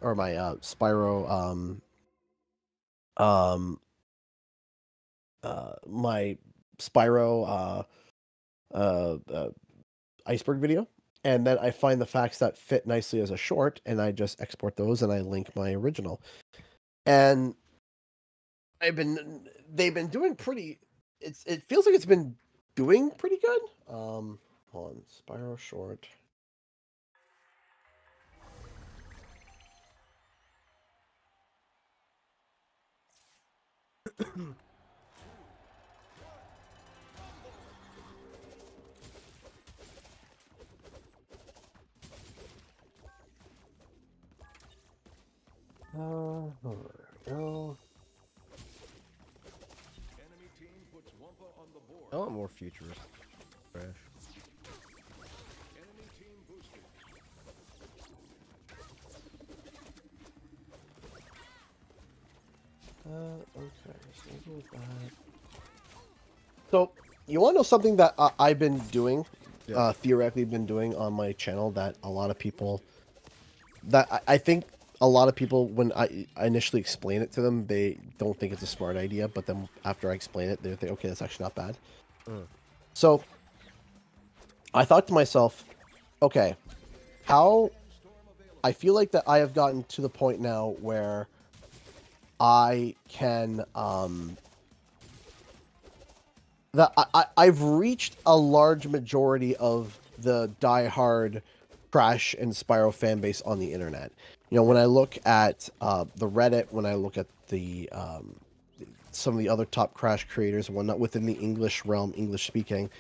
or my Spyro my Spyro iceberg video. And then I find the facts that fit nicely as a short, and I just export those, and I link my original. And they've been doing pretty. It feels like it's been doing pretty good. Hold on, Spyro short. There we go. I want more futurist trash. Okay. So, you want to know something that I've been doing, Yeah. theoretically been doing on my channel that a lot of people, that I think a lot of people, when I initially explain it to them, they don't think it's a smart idea, but then after I explain it, they think, okay, that's actually not bad. So, I thought to myself, okay, how, I feel like that I have gotten to the point now where I can, that I've reached a large majority of the diehard Crash and Spyro fan base on the internet. You know, when I look at the Reddit, when I look at the some of the other top Crash creators and whatnot within the English realm, English speaking,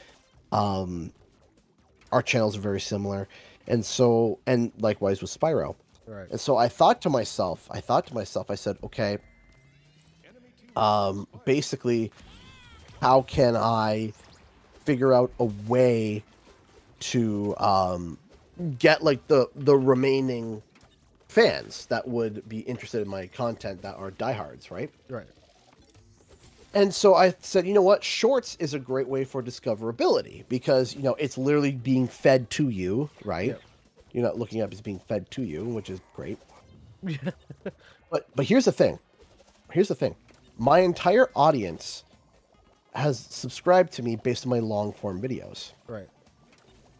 our channels are very similar, and so, and likewise with Spyro. Right. And so I thought to myself, I said, okay, basically, how can I figure out a way to get like the remaining fans that would be interested in my content that are diehards, right? Right. And so I said, you know what? Shorts is a great way for discoverability because, you know, it's literally being fed to you, right? Yep. You're not looking up, it's being fed to you, which is great. Yeah. But here's the thing. Here's the thing. My entire audience has subscribed to me based on my long form videos. Right.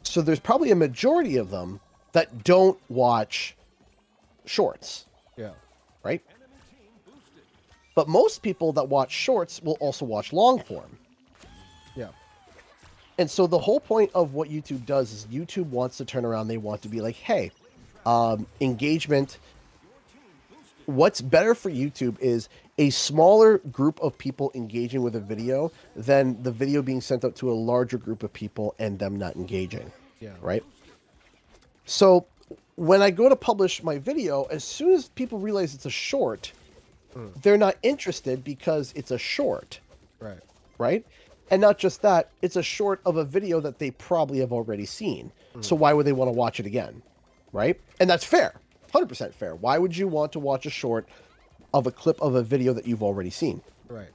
So there's probably a majority of them that don't watch shorts, Yeah. right? But most people that watch shorts will also watch long form. Yeah. And so the whole point of what YouTube does is YouTube wants to turn around. They want to be like, hey, engagement. What's better for YouTube is a smaller group of people engaging with a video than the video being sent out to a larger group of people and them not engaging. Yeah. Right? So when I go to publish my video, as soon as people realize it's a short, they're not interested because it's a short. Right. Right? And not just that, it's a short of a video that they probably have already seen. So why would they want to watch it again? Right? And that's fair. 100% fair. Why would you want to watch a short of a clip of a video that you've already seen? Right.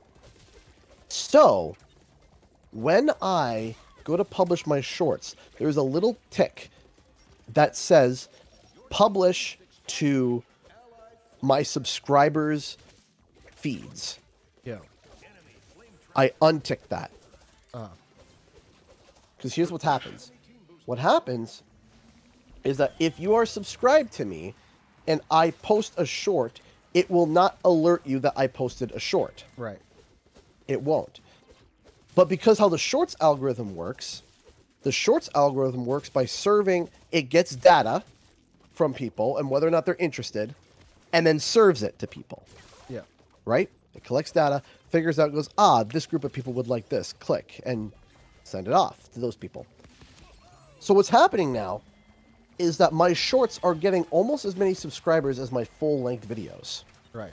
So, when I go to publish my shorts, there's a little tick that says publish to my subscribers' feeds. Yeah. I untick that. Uh. Because here's what happens. What happens is that if you are subscribed to me and I post a short, it will not alert you that I posted a short. Right. It won't. But because how the shorts algorithm works by serving, it gets data from people and whether or not they're interested, and then serves it to people. Yeah. Right? It collects data, figures out, goes, this group of people would like this. Click, and send it off to those people. So what's happening now is that my shorts are getting almost as many subscribers as my full-length videos. Right.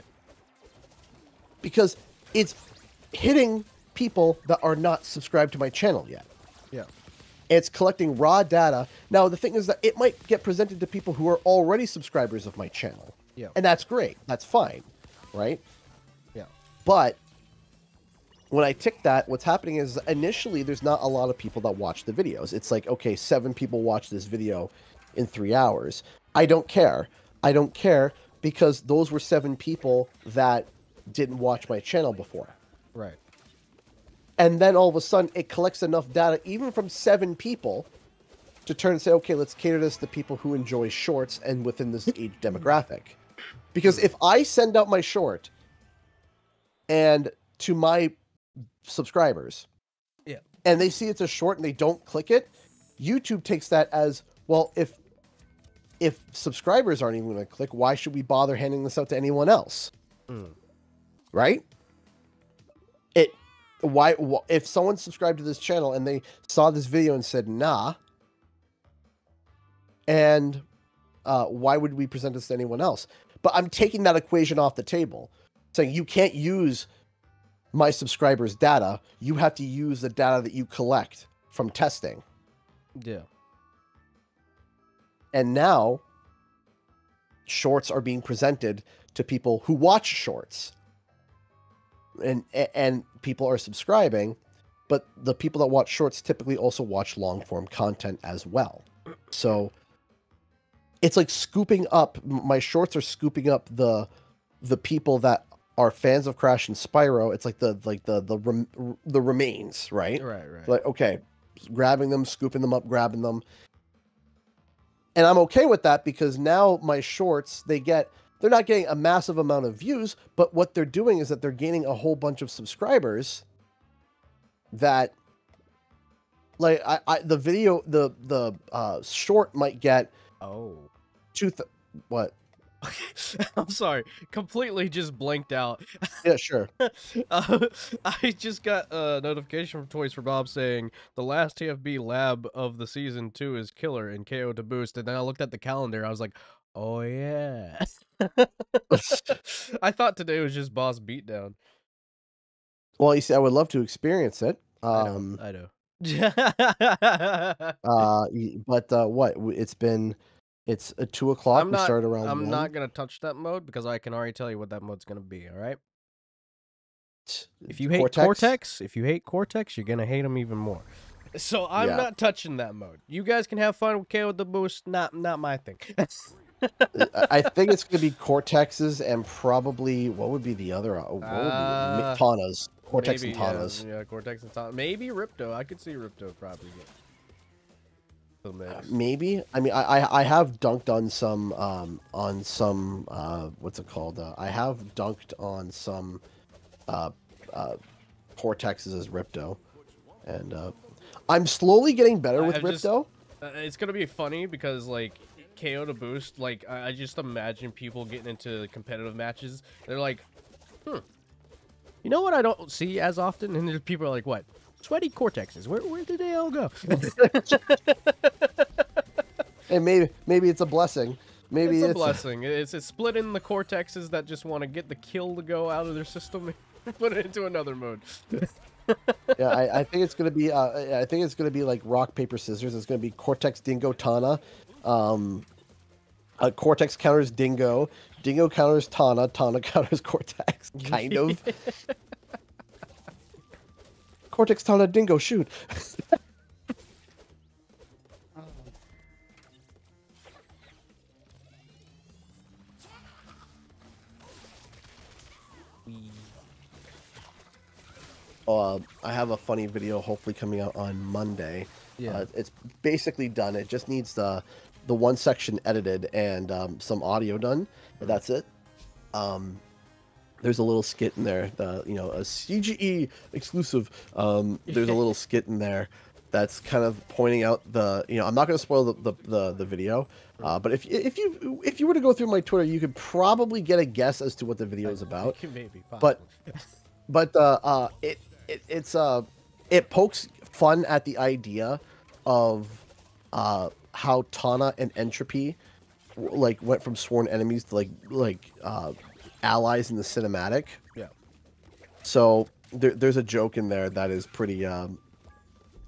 Because it's hitting people that are not subscribed to my channel yet. Yeah. It's collecting raw data. Now, the thing is that it might get presented to people who are already subscribers of my channel. Yeah. And that's great. That's fine. Right? Yeah. But when I tick that, what's happening is initially there's not a lot of people that watch the videos. It's like, okay, 7 people watch this video in 3 hours. I don't care. I don't care because those were 7 people that didn't watch my channel before. Right. And then all of a sudden it collects enough data, even from 7 people, to turn and say, okay, let's cater this to people who enjoy shorts and within this age demographic. Because if I send out my short and to my subscribers, Yeah. and they see it's a short and they don't click it, YouTube takes that as, well, if subscribers aren't even going to click, why should we bother handing this out to anyone else? Right? why if someone subscribed to this channel and they saw this video and said nah, and why would we present this to anyone else? But I'm taking that equation off the table, saying you can't use my subscribers' data. You have to use the data that you collect from testing. Yeah. And now shorts are being presented to people who watch shorts. And people are subscribing, but the people that watch shorts typically also watch long form content as well. So it's like scooping up, my shorts are scooping up the people that are fans of Crash and Spyro. It's like the remains, right? Right. Like, okay, grabbing them, scooping them up, grabbing them. And I'm okay with that because now my shorts, they're not getting a massive amount of views, but what they're doing is that they're gaining a whole bunch of subscribers that, like, the video, the short might get what? I'm sorry, completely just blanked out. Yeah, sure. I just got a notification from Toys for Bob saying the last TFB lab of the season 2 is killer and KO to boost, and then I looked at the calendar. I was like, oh yeah. I thought today was just boss beatdown. Well, you see, I would love to experience it. I know. What? It's 2 o'clock. We start around I'm 1. not gonna touch that mode because I can already tell you what that mode's gonna be. All right. If you hate Cortex, you're gonna hate him even more. So I'm not touching that mode. You guys can have fun with KO the boost. Not my thing. I think it's gonna be Cortexes and probably what would be the other? What would be Tana's? Cortex and Tana's. Yeah, Cortex and Tana. Maybe Ripto. I could see Ripto probably get. Maybe. I mean, I have dunked on some what's it called? I have dunked on some Cortexes as Ripto, and I'm slowly getting better with Ripto. It's gonna be funny because like KO to boost, like I just imagine people getting into competitive matches. They're like, you know what I don't see as often, and people are like, what? Sweaty Cortexes. Where did they all go? Hey, maybe it's a blessing. Maybe it's a blessing. It's splitting the Cortexes that just want to get the kill to go out of their system and put it into another mode. Yeah, I think it's gonna be. I think it's gonna be like rock paper scissors. It's gonna be Cortex Dingo Tana. Cortex counters Dingo. Dingo counters Tana. Tana counters Cortex. Kind of. Cortex Tana Dingo shoot. I have a funny video hopefully coming out on Monday. Yeah. It's basically done. It just needs the one section edited and some audio done. That's it. There's a little skit in there, a CGE exclusive. There's a little skit in there that's kind of pointing out I'm not going to spoil the video, but if you were to go through my Twitter, you could probably get a guess as to what the video is about. Maybe, but it pokes fun at the idea of how Tana and Entropy went from sworn enemies to allies in the cinematic. Yeah. So there's a joke in there that is pretty.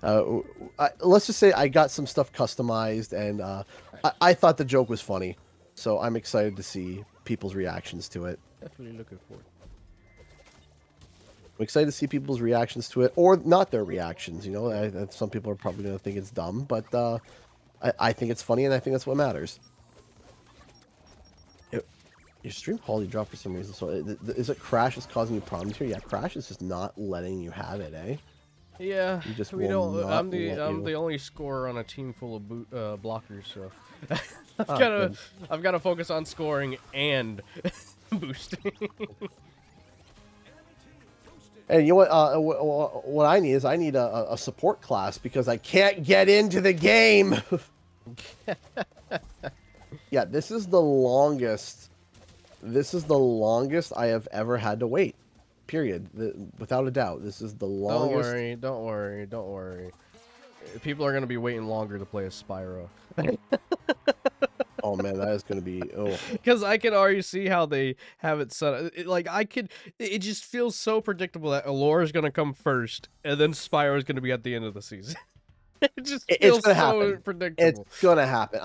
Let's just say I got some stuff customized, and I thought the joke was funny. So I'm excited to see people's reactions to it. Definitely looking forward. I'm excited to see people's reactions to it, or not their reactions. Some people are probably going to think it's dumb, but I think it's funny, and I think that's what matters. Your stream quality dropped for some reason. So is it Crash is causing you problems here? Yeah, Crash is just not letting you have it, eh? Yeah. You just we don't. I'm the only scorer on a team full of blockers, so I've got to focus on scoring and boosting. And you know what I need is a support class because I can't get into the game. Yeah, this is the longest I have ever had to wait. period. Without a doubt, this is the longest. Don't worry. People are gonna be waiting longer to play as Spyro. Oh man, that is going to be Because I can already see how they have it set up. Like it just feels so predictable that Allure is gonna come first, and then Spyro is gonna be at the end of the season. It just feels it's gonna so happen. predictable. It's gonna happen.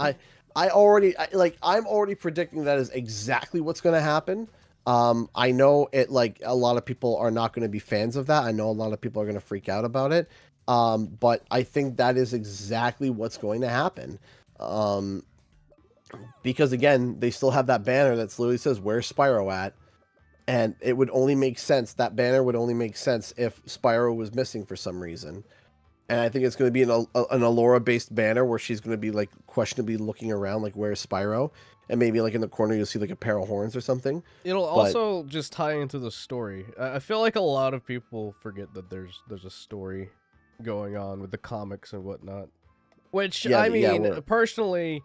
I'm already predicting that is exactly what's gonna happen. I know it. Like a lot of people are not going to be fans of that. I know a lot of people are going to freak out about it. But I think that is exactly what's going to happen. Because again, they still have that banner that literally says "Where's Spyro at?" And it would only make sense. That banner would only make sense if Spyro was missing for some reason. And I think it's going to be an Allura-based banner where she's going to be like questionably looking around, like "Where's Spyro?" And maybe like in the corner you'll see like a pair of horns or something. It'll also just tie into the story. I feel like a lot of people forget that there's a story going on with the comics and whatnot. Which personally,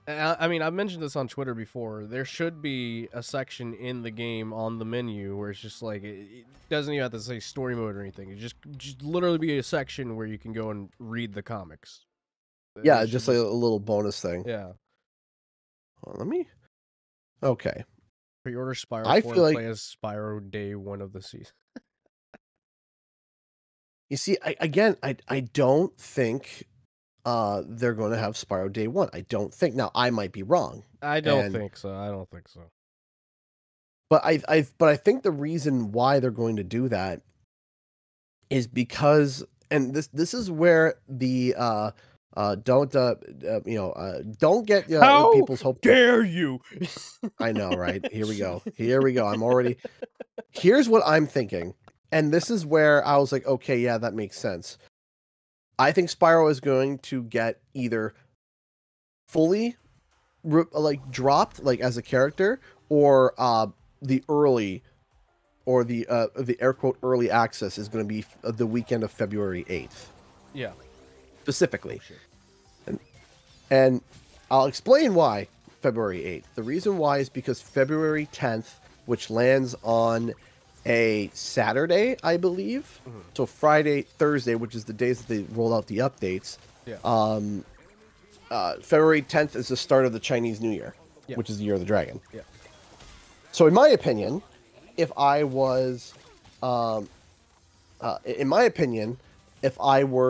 I mean, I've mentioned this on Twitter before. There should be a section in the game on the menu where it's just like it doesn't even have to say story mode or anything. It just literally be a section where you can go and read the comics. Yeah, just like a little bonus thing. Yeah. Well, let me. Okay. Pre-order Spyro 4 I feel and like play as Spyro day 1 of the season. You see, I don't think they're going to have Spyro day 1. I don't think. Now, I might be wrong. I don't think so. But I think the reason why they're going to do that is because, and this is where the don't get people's hope. Dare you? I know, right? Here we go. Here's what I'm thinking. And this is where I was like, okay, yeah, that makes sense. I think Spyro is going to get either fully like dropped like as a character, or the early, or the air quote early access is going to be the weekend of February 8th. Yeah. Specifically. And I'll explain why February 8th. The reason why is because February 10th, which lands on a Saturday, I believe. Mm-hmm. So Friday, Thursday, which is the days that they roll out the updates. Yeah. February 10th is the start of the Chinese New Year, yeah. which is the Year of the Dragon. Yeah. So in my opinion, if I were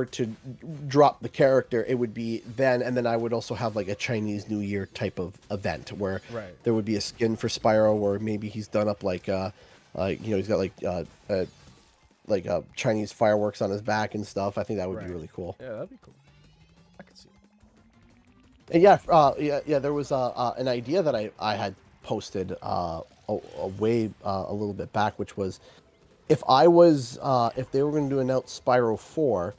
to drop the character, it would be then, and then I would also have like a Chinese New Year type of event where there would be a skin for Spyro, or maybe he's done up like he's got like Chinese fireworks on his back and stuff. I think that would be really cool. Yeah, that'd be cool. I could see it. And there was an idea that I had posted a little bit back, which was, if they were going to announce Spyro 4,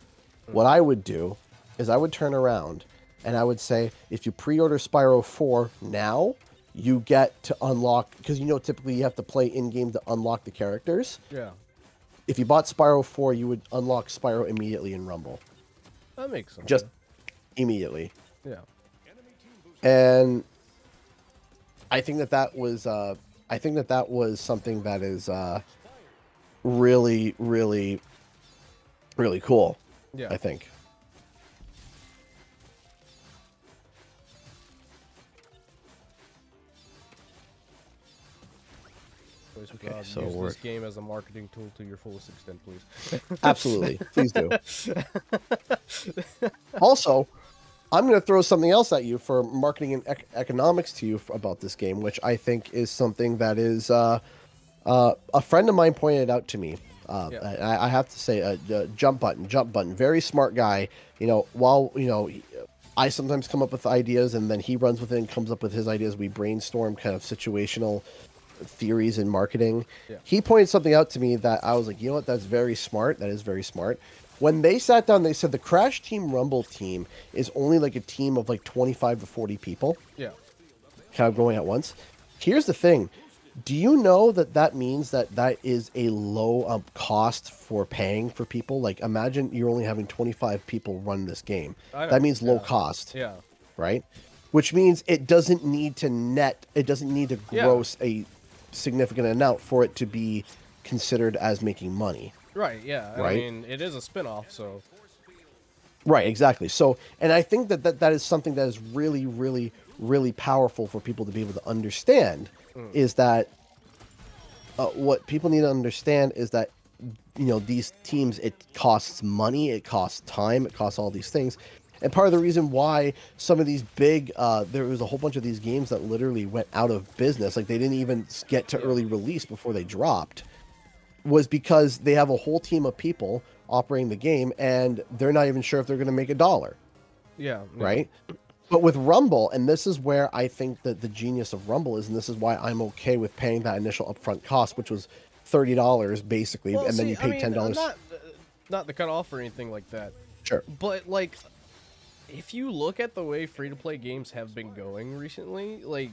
what I would do is I would turn around and I would say, if you pre-order Spyro 4 now, you get to unlock, because typically you have to play in-game to unlock the characters. Yeah. If you bought Spyro 4, you would unlock Spyro immediately in Rumble. That makes sense. Just immediately. Yeah. And I think that was something that is really, really, really cool. Yeah. I think. Okay, so use this game as a marketing tool to your fullest extent, please. Absolutely. Please do. Also, I'm going to throw something else at you for marketing and economics to you about this game, which I think is something that is a friend of mine pointed out to me. I have to say, Jump Button, very smart guy. I sometimes come up with ideas, and then he runs with it and comes up with his ideas. We brainstorm kind of situational theories in marketing. Yeah. He pointed something out to me that I was like, you know what, that's very smart. That is very smart. When they sat down, they said the Crash Team Rumble team is only like a team of like 25 to 40 people. Yeah. Kind of going at once. Here's the thing. Do you know that means that is a low cost for paying for people? Like, imagine you're only having 25 people run this game. That means low cost. Yeah. Right? Which means it doesn't need to gross a significant amount for it to be considered as making money. Right, yeah. Right? I mean, it is a spin-off, so Right, exactly. So, and I think that is something that is really, really, really powerful for people to be able to understand. mm, Is that what people need to understand is that, you know, these teams, it costs money, it costs time, it costs all these things. And part of the reason why some of these big, there was a whole bunch of these games that literally went out of business, like they didn't even get to yeah. early release before they dropped, was because they have a whole team of people operating the game and they're not even sure if they're going to make a dollar, Yeah, yeah. right? But with Rumble, and this is where I think that the genius of Rumble is, and this is why I'm okay with paying that initial upfront cost, which was $30 basically, Well, and then see, you I pay mean, I'm $10. not to cut off or anything like that, Sure. but like, if you look at the way free-to-play games have been going recently, like,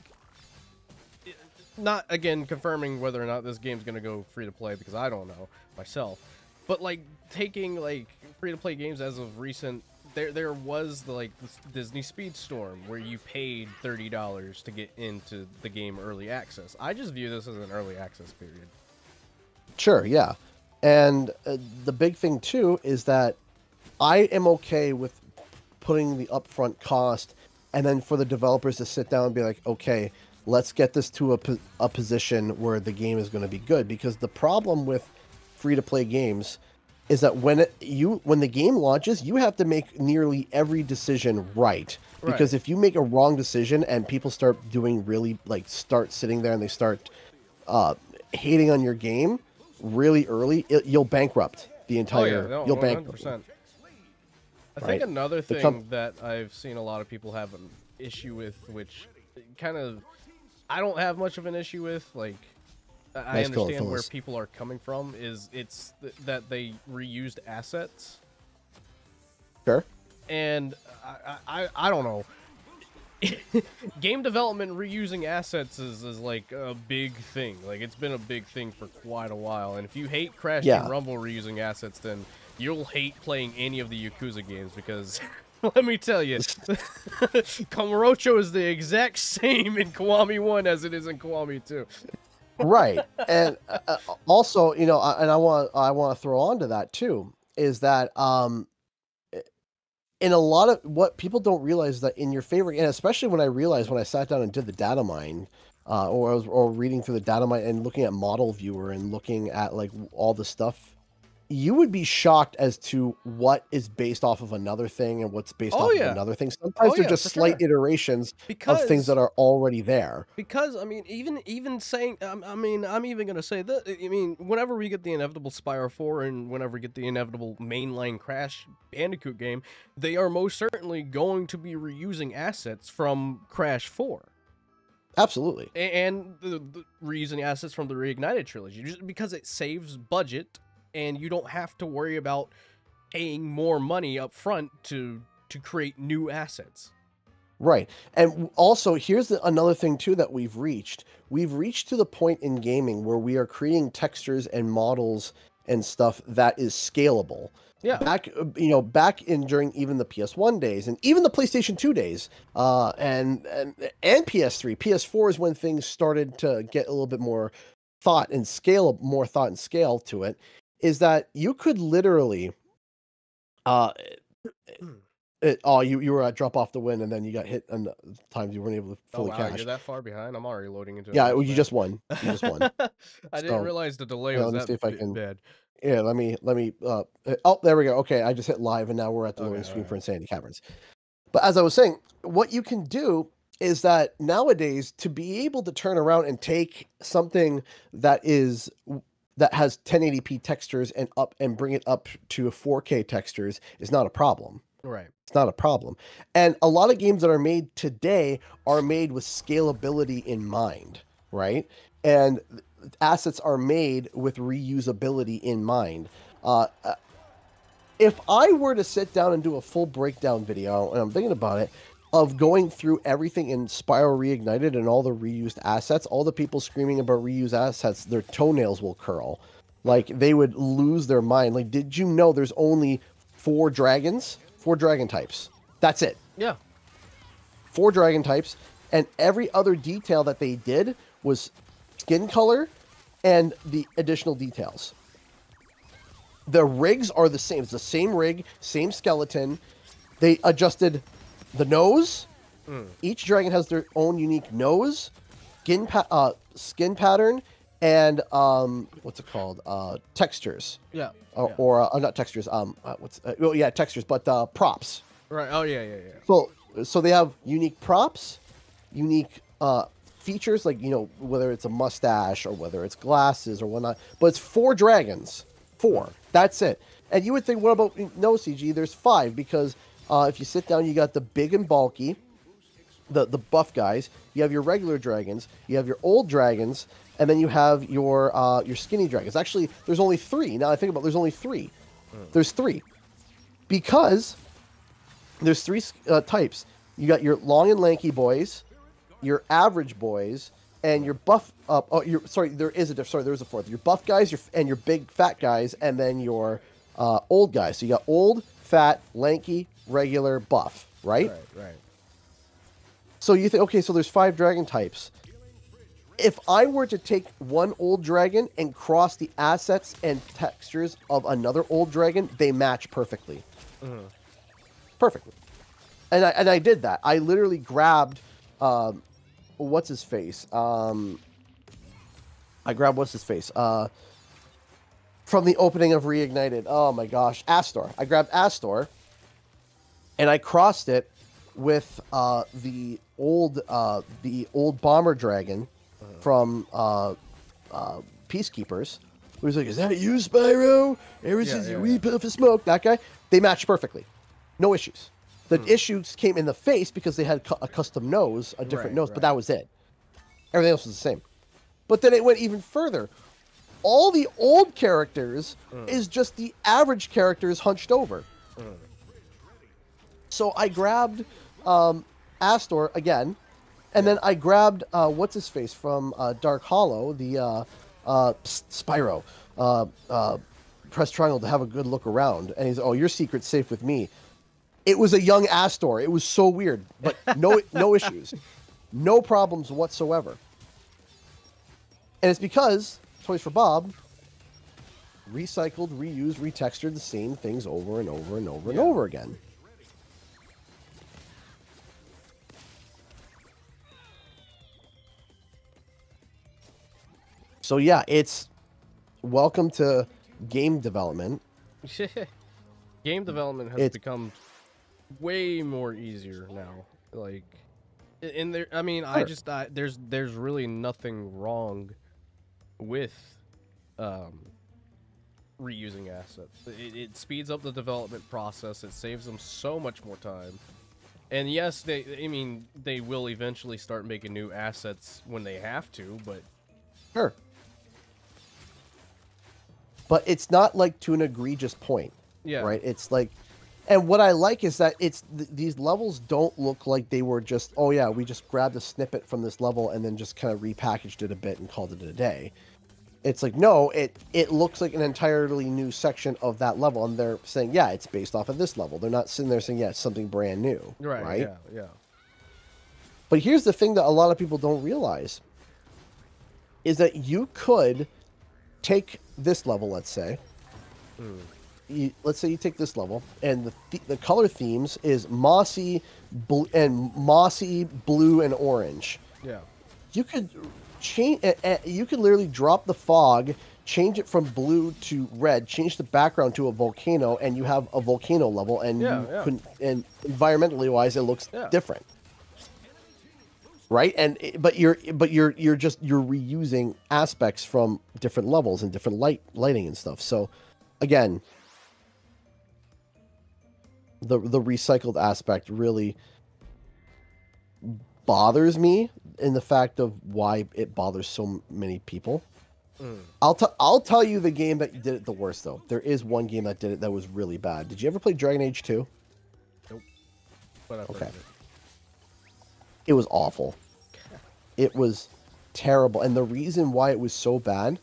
not again confirming whether or not this game's gonna go free-to-play because I don't know myself, but like taking like free-to-play games as of recent. There was the like this Disney Speedstorm where you paid $30 to get into the game early access. I just view this as an early access period. Sure, yeah. And the big thing too is that I am okay with putting the upfront cost and then for the developers to sit down and be like, okay, let's get this to a position where the game is going to be good. Because the problem with free-to-play games is that when the game launches, you have to make nearly every decision right. Because Right. if you make a wrong decision and people start doing really, like, start sitting there and they start hating on your game really early, you'll bankrupt the Oh yeah, entire. no, You'll 100%. bankrupt. I think Right? another The thing that I've seen a lot of people have an issue with, which kind of I don't have much of an issue with, like I Nice going, understand where Phyllis. people are coming from, is that they reused assets, Sure. and I don't know. Game development reusing assets is like a big thing. Like it's been a big thing for quite a while. And if you hate Crash Yeah. Team Rumble reusing assets, then you'll hate playing any of the Yakuza games because let me tell you, Kamurocho is the exact same in Kiwami 1 as it is in Kiwami 2. Right. And also, you know, and I want to throw on to that too, is that in a lot of what people don't realize is that in your favorite, and especially when I realized when I sat down and did the data mine, or reading through the data mine and looking at model viewer and looking at like all the stuff, you would be shocked as to what is based off of another thing and what's based Oh off of yeah. another thing. Sometimes Oh they're yeah, just for slight sure. iterations of things Because that are already there. I mean, even saying, I mean, I'm even gonna say that. I mean, whenever we get the inevitable Spyro 4 and whenever we get the inevitable mainline Crash Bandicoot game, they are most certainly going to be reusing assets from Crash 4 Absolutely. and the reusing assets from the Reignited trilogy, just because it saves budget and you don't have to worry about paying more money up front to create new assets. Right. And also, here's another thing too that we've reached. We've reached to the point in gaming where we are creating textures and models and stuff that is scalable. Yeah. Back, back in during even the PS1 days and even the PlayStation 2 days, and PS3, PS4 is when things started to get a little bit more more thought and scale to it. Is that you could literally, uh, you were at drop off the win and then you got hit and times you weren't able to Oh fully wow, cash. you're that far behind. I'm already loading into a Yeah, match you now. just won. You just won. I didn't So realize the delay yeah, was let me that see if I can. bad. Yeah, let me. Oh, there we go. Okay, I just hit live and now we're at the loading Okay, screen for alright. Insanity Caverns. But as I was saying, what you can do is that nowadays to be able to turn around and take something that has 1080p textures and bring it up to a 4K textures is not a problem. Right. It's not a problem. And a lot of games that are made today are made with scalability in mind, right? And assets are made with reusability in mind. If I were to sit down and do a full breakdown video, and I'm thinking about it, of going through everything in Spyro Reignited and all the reused assets, all the people screaming about reused assets, their toenails will curl. Like, they would lose their mind. Like, did you know there's only 4 dragon types? That's it. Yeah. 4 dragon types, and every other detail that they did was skin color and the additional details. The rigs are the same. It's the same rig, same skeleton. They adjusted the nose. Each dragon has their own unique nose, skin pattern, and what's it called? Textures. Yeah. Or not textures. Textures, but props. Right. Oh yeah. So they have unique props, unique features, like, whether it's a mustache or whether it's glasses or whatnot. But it's 4 dragons. 4. That's it. And you would think, what about no CG? There's 5, because if you sit down, you got the big and bulky, the buff guys. You have your regular dragons. You have your old dragons, and then you have your skinny dragons. Actually, there's only 3. Now I think about it, there's only 3. There's 3 because there's 3 types. You got your long and lanky boys, your average boys, and your buff. There is a 4th. Your buff guys, your big fat guys, and then your old guys. So you got old, fat, lanky, regular, buff. Right. So you think, okay, so there's 5 dragon types. If I were to take one old dragon and cross the assets and textures of another old dragon, they match perfectly. Perfectly. And I did that. I literally grabbed, what's his face? From the opening of Reignited. Oh my gosh, Astor. I grabbed Astor, and I crossed it with the old bomber dragon from Peacekeepers. Who was like, "Is that you, Spyro? Ever since you wee puff of smoke?" That guy. They matched perfectly. No issues. The issues came in the face because they had a custom nose, a different nose, but that was it. Everything else was the same. But then it went even further. All the old characters is just the average characters hunched over. So I grabbed Astor again, and then I grabbed what's his face from Dark Hollow, the Spyro. Press triangle to have a good look around, and he's, "Oh, your secret's safe with me." It was a young Astor. It was so weird, but no issues, no problems whatsoever. And it's because Toys for Bob recycled, reused, retextured the same things over and over and over and over again. So yeah, it's welcome to game development. Game development has become way more easier now. Like, in there, I mean, sure. There's really nothing wrong with reusing assets. It speeds up the development process. It saves them so much more time. And yes, they will eventually start making new assets when they have to, but sure. But it's not like to an egregious point. Yeah. Right? It's like, and what I like is that it's these levels don't look like they were just, oh yeah, we just grabbed a snippet from this level and then just kind of repackaged it a bit and called it a day. It's like, no, it looks like an entirely new section of that level, and they're saying, yeah, it's based off of this level. They're not sitting there saying, yeah, it's something brand new. Right? Yeah. But here's the thing that a lot of people don't realize is that you could take this level, let's say. Let's say you take this level, and the color themes is mossy, blue, and orange. Yeah. You could change. You could literally drop the fog, change it from blue to red, change the background to a volcano, and you have a volcano level. And and environmentally wise, it looks different, right? But you're reusing aspects from different levels and different lighting and stuff. So, again, the recycled aspect really bothers me in the fact of why it bothers so many people. I'll tell you the game that did it the worst, though. There is one game that did it that was really bad. Did you ever play Dragon Age 2? Nope. But I've heard of it. It was awful. It was terrible. And the reason why it was so bad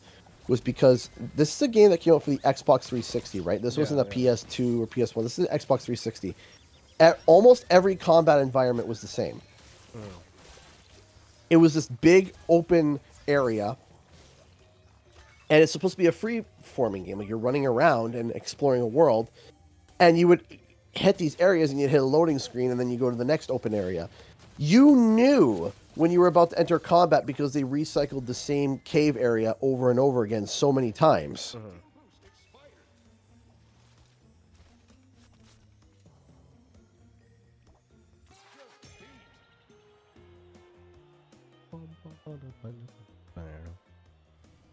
was because this is a game that came out for the Xbox 360, right? This wasn't a PS2 or PS1. This is an Xbox 360. Almost every combat environment was the same. It was this big open area, and it's supposed to be a free-forming game. Like you're running around and exploring a world, and you would hit these areas and you'd hit a loading screen, and then you go to the next open area. You knew when you were about to enter combat because they recycled the same cave area over and over again so many times.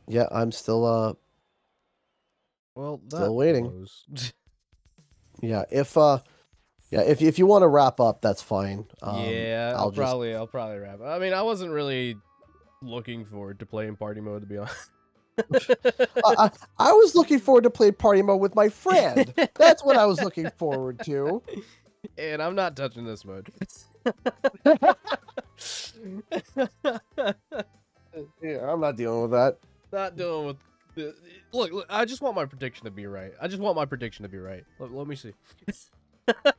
Yeah, I'm still Well, still waiting. blows. Yeah, if you want to wrap up, that's fine. Yeah, I'll probably wrap. I mean, I wasn't really looking forward to playing party mode, to be honest. I was looking forward to play party mode with my friend. That's what I was looking forward to. And I'm not touching this mode. Yeah, I'm not dealing with that. Not dealing with. Look, I just want my prediction to be right. I just want my prediction to be right. Let me see.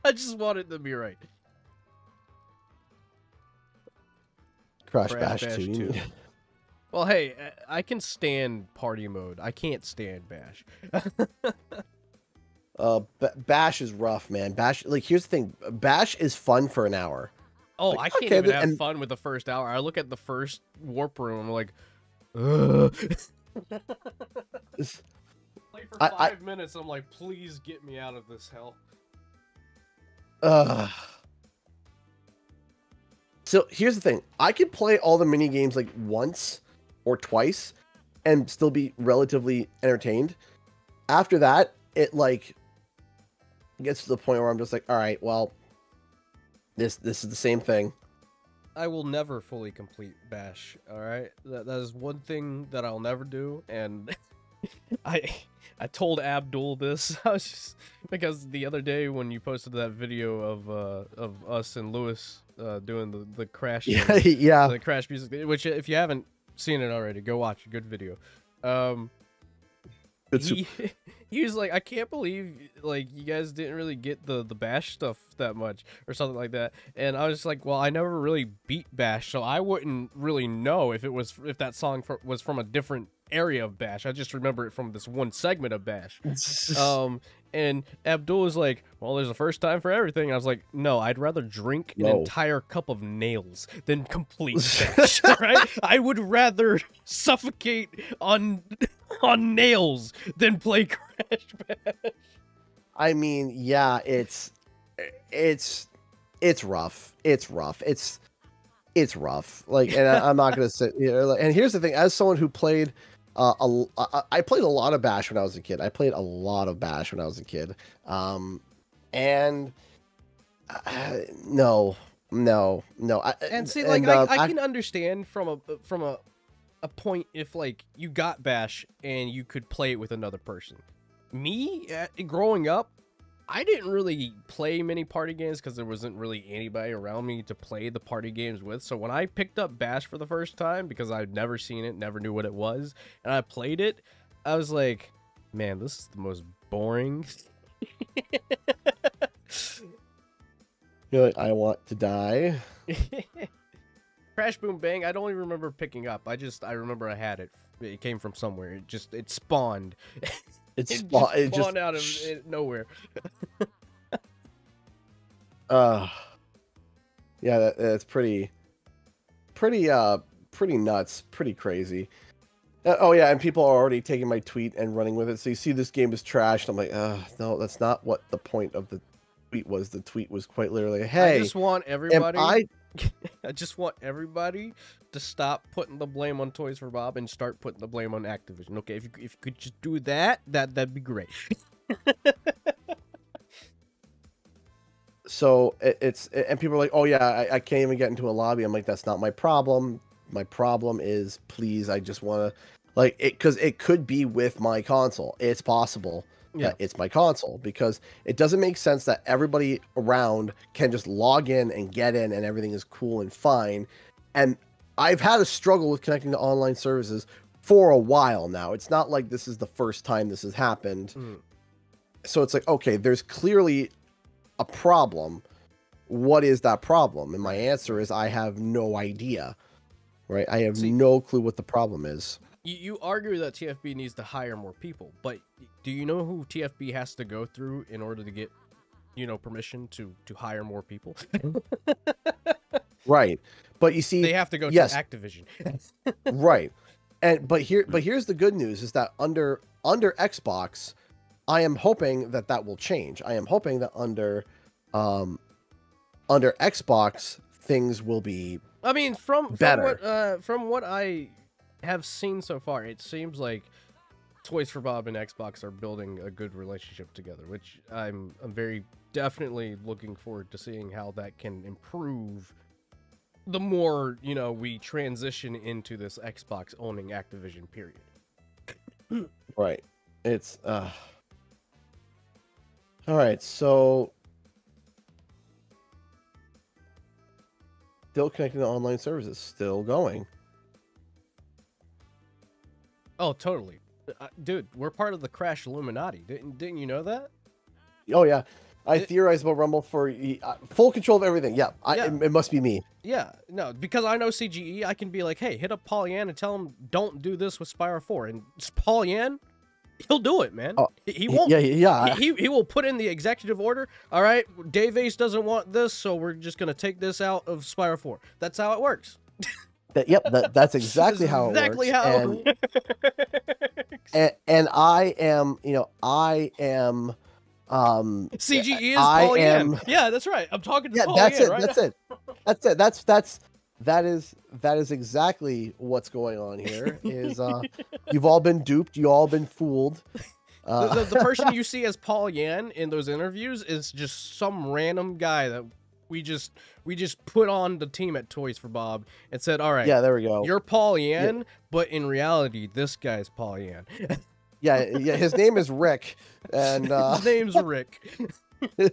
I just want it to be right. Crash Bash 2. Well, hey, I can stand party mode. I can't stand Bash. Bash is rough, man. Bash, like, here's the thing. Bash is fun for an hour. Oh, like, I can't even have fun with the first hour. I look at the first warp room, I'm like, ugh. Like for 5 minutes, I'm like, please get me out of this hell. So here's the thing. I could play all the mini games like once or twice and still be relatively entertained. After that, it like gets to the point where I'm just like, all right, well, this is the same thing. I will never fully complete Bash, all right? That is one thing that I'll never do, and I told Abdul this. I was just because the other day when you posted that video of us and Lewis doing the crash, the crash music, which if you haven't seen it already, go watch a good video. He was like, I can't believe like you guys didn't really get the Bash stuff that much or something like that. And I was like, well, I never really beat Bash, so I wouldn't really know if that song was from a different area of Bash. I just remember it from this one segment of Bash. And Abdul was like, well, there's a first time for everything. And I was like, no, I'd rather drink an entire cup of nails than complete Bash. Right? I would rather suffocate on nails than play Crash Bash. I mean, yeah, it's rough. It's rough. Like, and I'm not gonna sit here. Like, and here's the thing: as someone who played, I played a lot of Bash when I was a kid. And no. And see, like, I can understand from a point if like you got Bash and you could play it with another person. Me, growing up, I didn't really play many party games because there wasn't really anybody around me to play the party games with. So when I picked up Bash for the first time, because I'd never seen it, never knew what it was, and I played it, I was like, man, this is the most boring. You're like, I want to die. Crash Boom Bang, I don't even remember picking up. I remember I had it. It came from somewhere. It spawned. It spawned out of nowhere. Yeah, that's pretty nuts, pretty crazy. Oh yeah, and people are already taking my tweet and running with it. So you see this game is trashed. I'm like, no, that's not what the point of the tweet was. The tweet was quite literally, hey, I just want everybody I just want everybody to stop putting the blame on Toys for Bob and start putting the blame on Activision. Okay, if you could just do that'd be great. So and people are like, oh yeah, I can't even get into a lobby. I'm like, that's not my problem. My problem is, please, I just want to, like, because it could be with my console. It's possible that it's my console, because it doesn't make sense that everybody around can just log in and get in and everything is cool and fine. And I've had a struggle with connecting to online services for a while now. It's not like this is the first time this has happened. So it's like, okay, there's clearly a problem. What is that problem? And my answer is, I have no idea. Right? I have no clue what the problem is. You argue that TFB needs to hire more people, but do you know who TFB has to go through in order to get, permission to hire more people? Right. But you see, They have to go yes, to Activision. right. Here's the good news is that under Xbox, I am hoping that will change. I am hoping that under Xbox things will be I mean, from better. what I have seen so far, it seems like Toys for Bob and Xbox are building a good relationship together, which I'm very definitely looking forward to seeing how that can improve the more, we transition into this Xbox owning Activision period. Right. It's all right, so still connecting to online services, still going. Oh, totally. Dude, we're part of the Crash Illuminati. Didn't you know that? Oh yeah. I theorized about Rumble for full control of everything. Yeah, it must be me. Yeah, no, because I know CGE, I can be like, hey, hit up Paul Yan and tell him don't do this with Spyro 4. And Paul Yan, he'll do it, man. Oh, he won't. Yeah. He will put in the executive order. All right, DaveAce doesn't want this, so we're just gonna take this out of Spyro 4. That's how it works. That's exactly how it works. Exactly how it works. And I am, CGE is Paul Yan. Yeah, that's right. I'm talking to Paul Yan, right? That's it. That is exactly what's going on here. Is you've all been duped, you all been fooled. The person you see as Paul Yan in those interviews is just some random guy that we just put on the team at Toys for Bob and said, all right, yeah, there we go. You're Paul Yan, but in reality, this guy's Paul Yan. Yeah, his name is Rick, and his name's Rick. You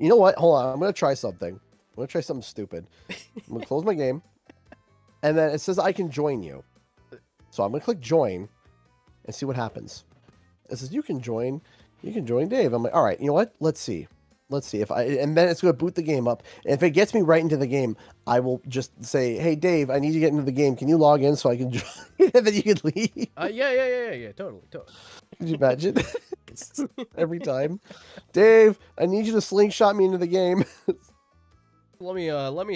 know what? Hold on, I'm gonna try something. I'm gonna try something stupid. I'm gonna close my game, and then it says I can join you. So I'm gonna click join, and see what happens. It says you can join Dave. I'm like, all right, you know what? Let's see if and then it's gonna boot the game up. And if it gets me right into the game, I will just say, hey Dave, I need to get into the game. Can you log in so I can join? And then you can leave. Yeah, totally. Could you imagine? Every time, Dave, I need you to slingshot me into the game. Let me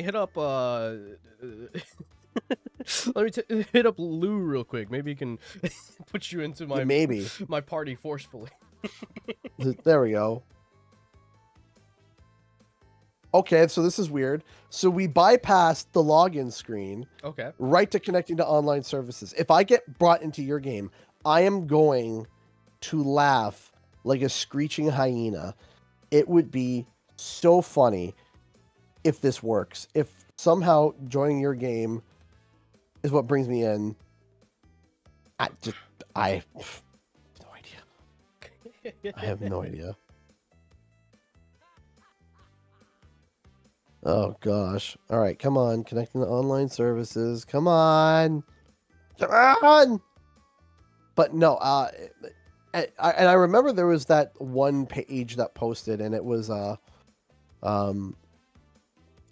hit up hit up Lou real quick. Maybe he can put you into my party forcefully. There we go. Okay, so this is weird. So we bypassed the login screen. Okay. Right to connecting to online services. If I get brought into your game, I am going to laugh like a screeching hyena. It would be so funny if this works. If somehow joining your game is what brings me in. I have no idea. I have no idea. Oh gosh. All right, come on. Connecting to online services. Come on. Come on. But no, and I remember there was that one page that posted, and it was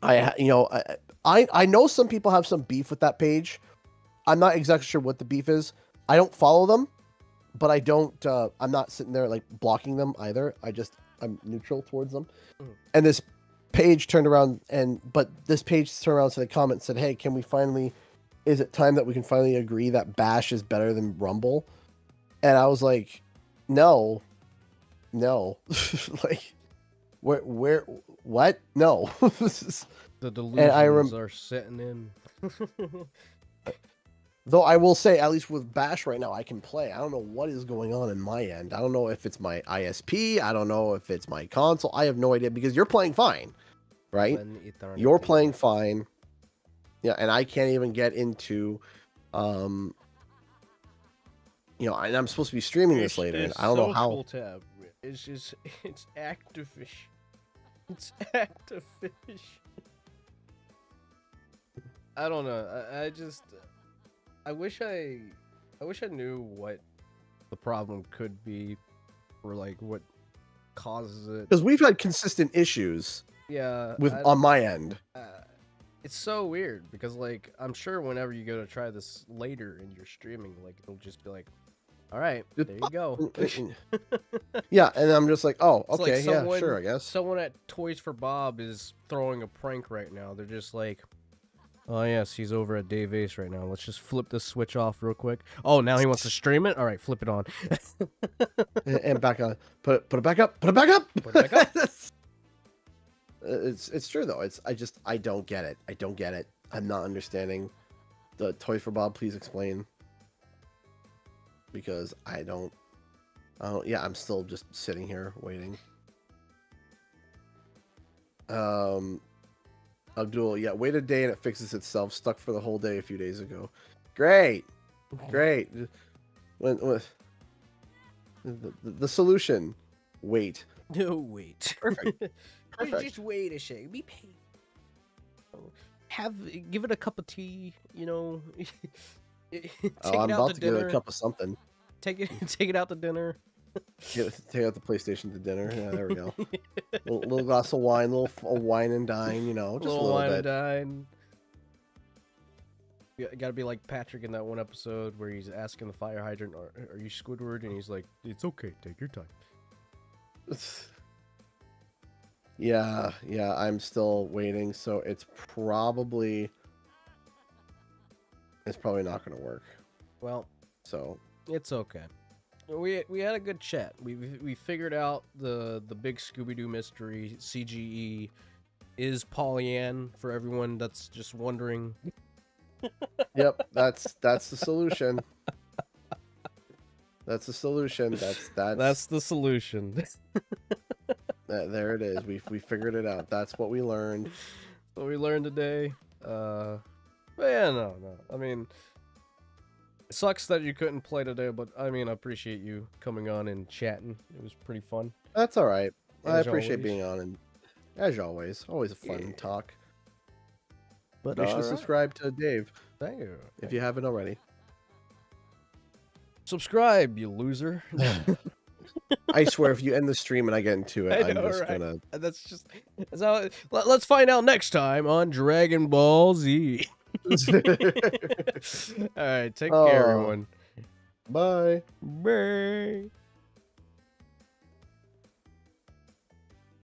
I know some people have some beef with that page. I'm not exactly sure what the beef is. I don't follow them, but I'm not sitting there like blocking them either. I'm neutral towards them. Mm-hmm. And this page turned around this page turned around to the comment and said, hey, is it time that we can finally agree that Bash is better than Rumble? And I was like, no, like where what? No. The delusions are setting in. Though I will say, at least with Bash right now, I can play. I don't know what is going on in my end. I don't know if it's my ISP. I don't know if it's my console. I have no idea, because you're playing fine, right? You're playing fine. Yeah, and I can't even get into, and I'm supposed to be streaming this later, and I don't know how. Tab. It's Activision. It's Activision. I don't know. I wish I knew what the problem could be, or like what causes it. Because we've had consistent issues. Yeah. On my end. It's so weird because, like, I'm sure whenever you go to try this later and you're streaming, like, it'll just be like, all right, there you go. Yeah, and I'm just like, oh, It's like okay, yeah, sure, I guess. someone at Toys for Bob is throwing a prank right now. They're just like, oh yes, he's over at DaveAce right now. Let's just flip this switch off real quick. Oh, now he wants to stream it. All right, flip it on. And back on. Put it back up. Put it back up. Put it back up. It's true though. I don't get it. I don't get it. I'm not understanding. The Toys for Bob, please explain. Because I don't. Yeah, I'm still just sitting here waiting. Abdul, yeah, wait a day and it fixes itself. Stuck for the whole day a few days ago. Great, great. When the solution, wait. No, wait. Perfect. Perfect. Just wait a second. Be patient. Give it a cup of tea. You know. Take I'm it out about to to dinner. get a cup of something. Take it out to dinner. Take out the PlayStation to dinner. Yeah, there we go. little glass of wine, little wine and dine. You know, just a little wine bit. and dine. You gotta be like Patrick in that one episode where he's asking the fire hydrant, "Are you Squidward?" And he's like, "It's okay, take your time." Yeah, I'm still waiting, so it's probably not going to work. Well, So it's okay. We had a good chat. We figured out the big Scooby-Doo mystery. CGE is Pollyann for everyone that's just wondering. yep, that's the solution. That's the solution. That's the solution. There it is. We figured it out. That's what we learned. What we learned today. But yeah, no. I mean, it sucks that you couldn't play today, but I mean, I appreciate you coming on and chatting. It was pretty fun. That's all right. I As appreciate always. being on, and as always a fun talk. But Make sure to subscribe to Dave Thank you. if you haven't already. Subscribe, you loser. I swear, if you end the stream and I get into it, I know, I'm just right? gonna. That's how. Let's find out next time on Dragon Ball Z. All right, take care, everyone. Bye. Bye.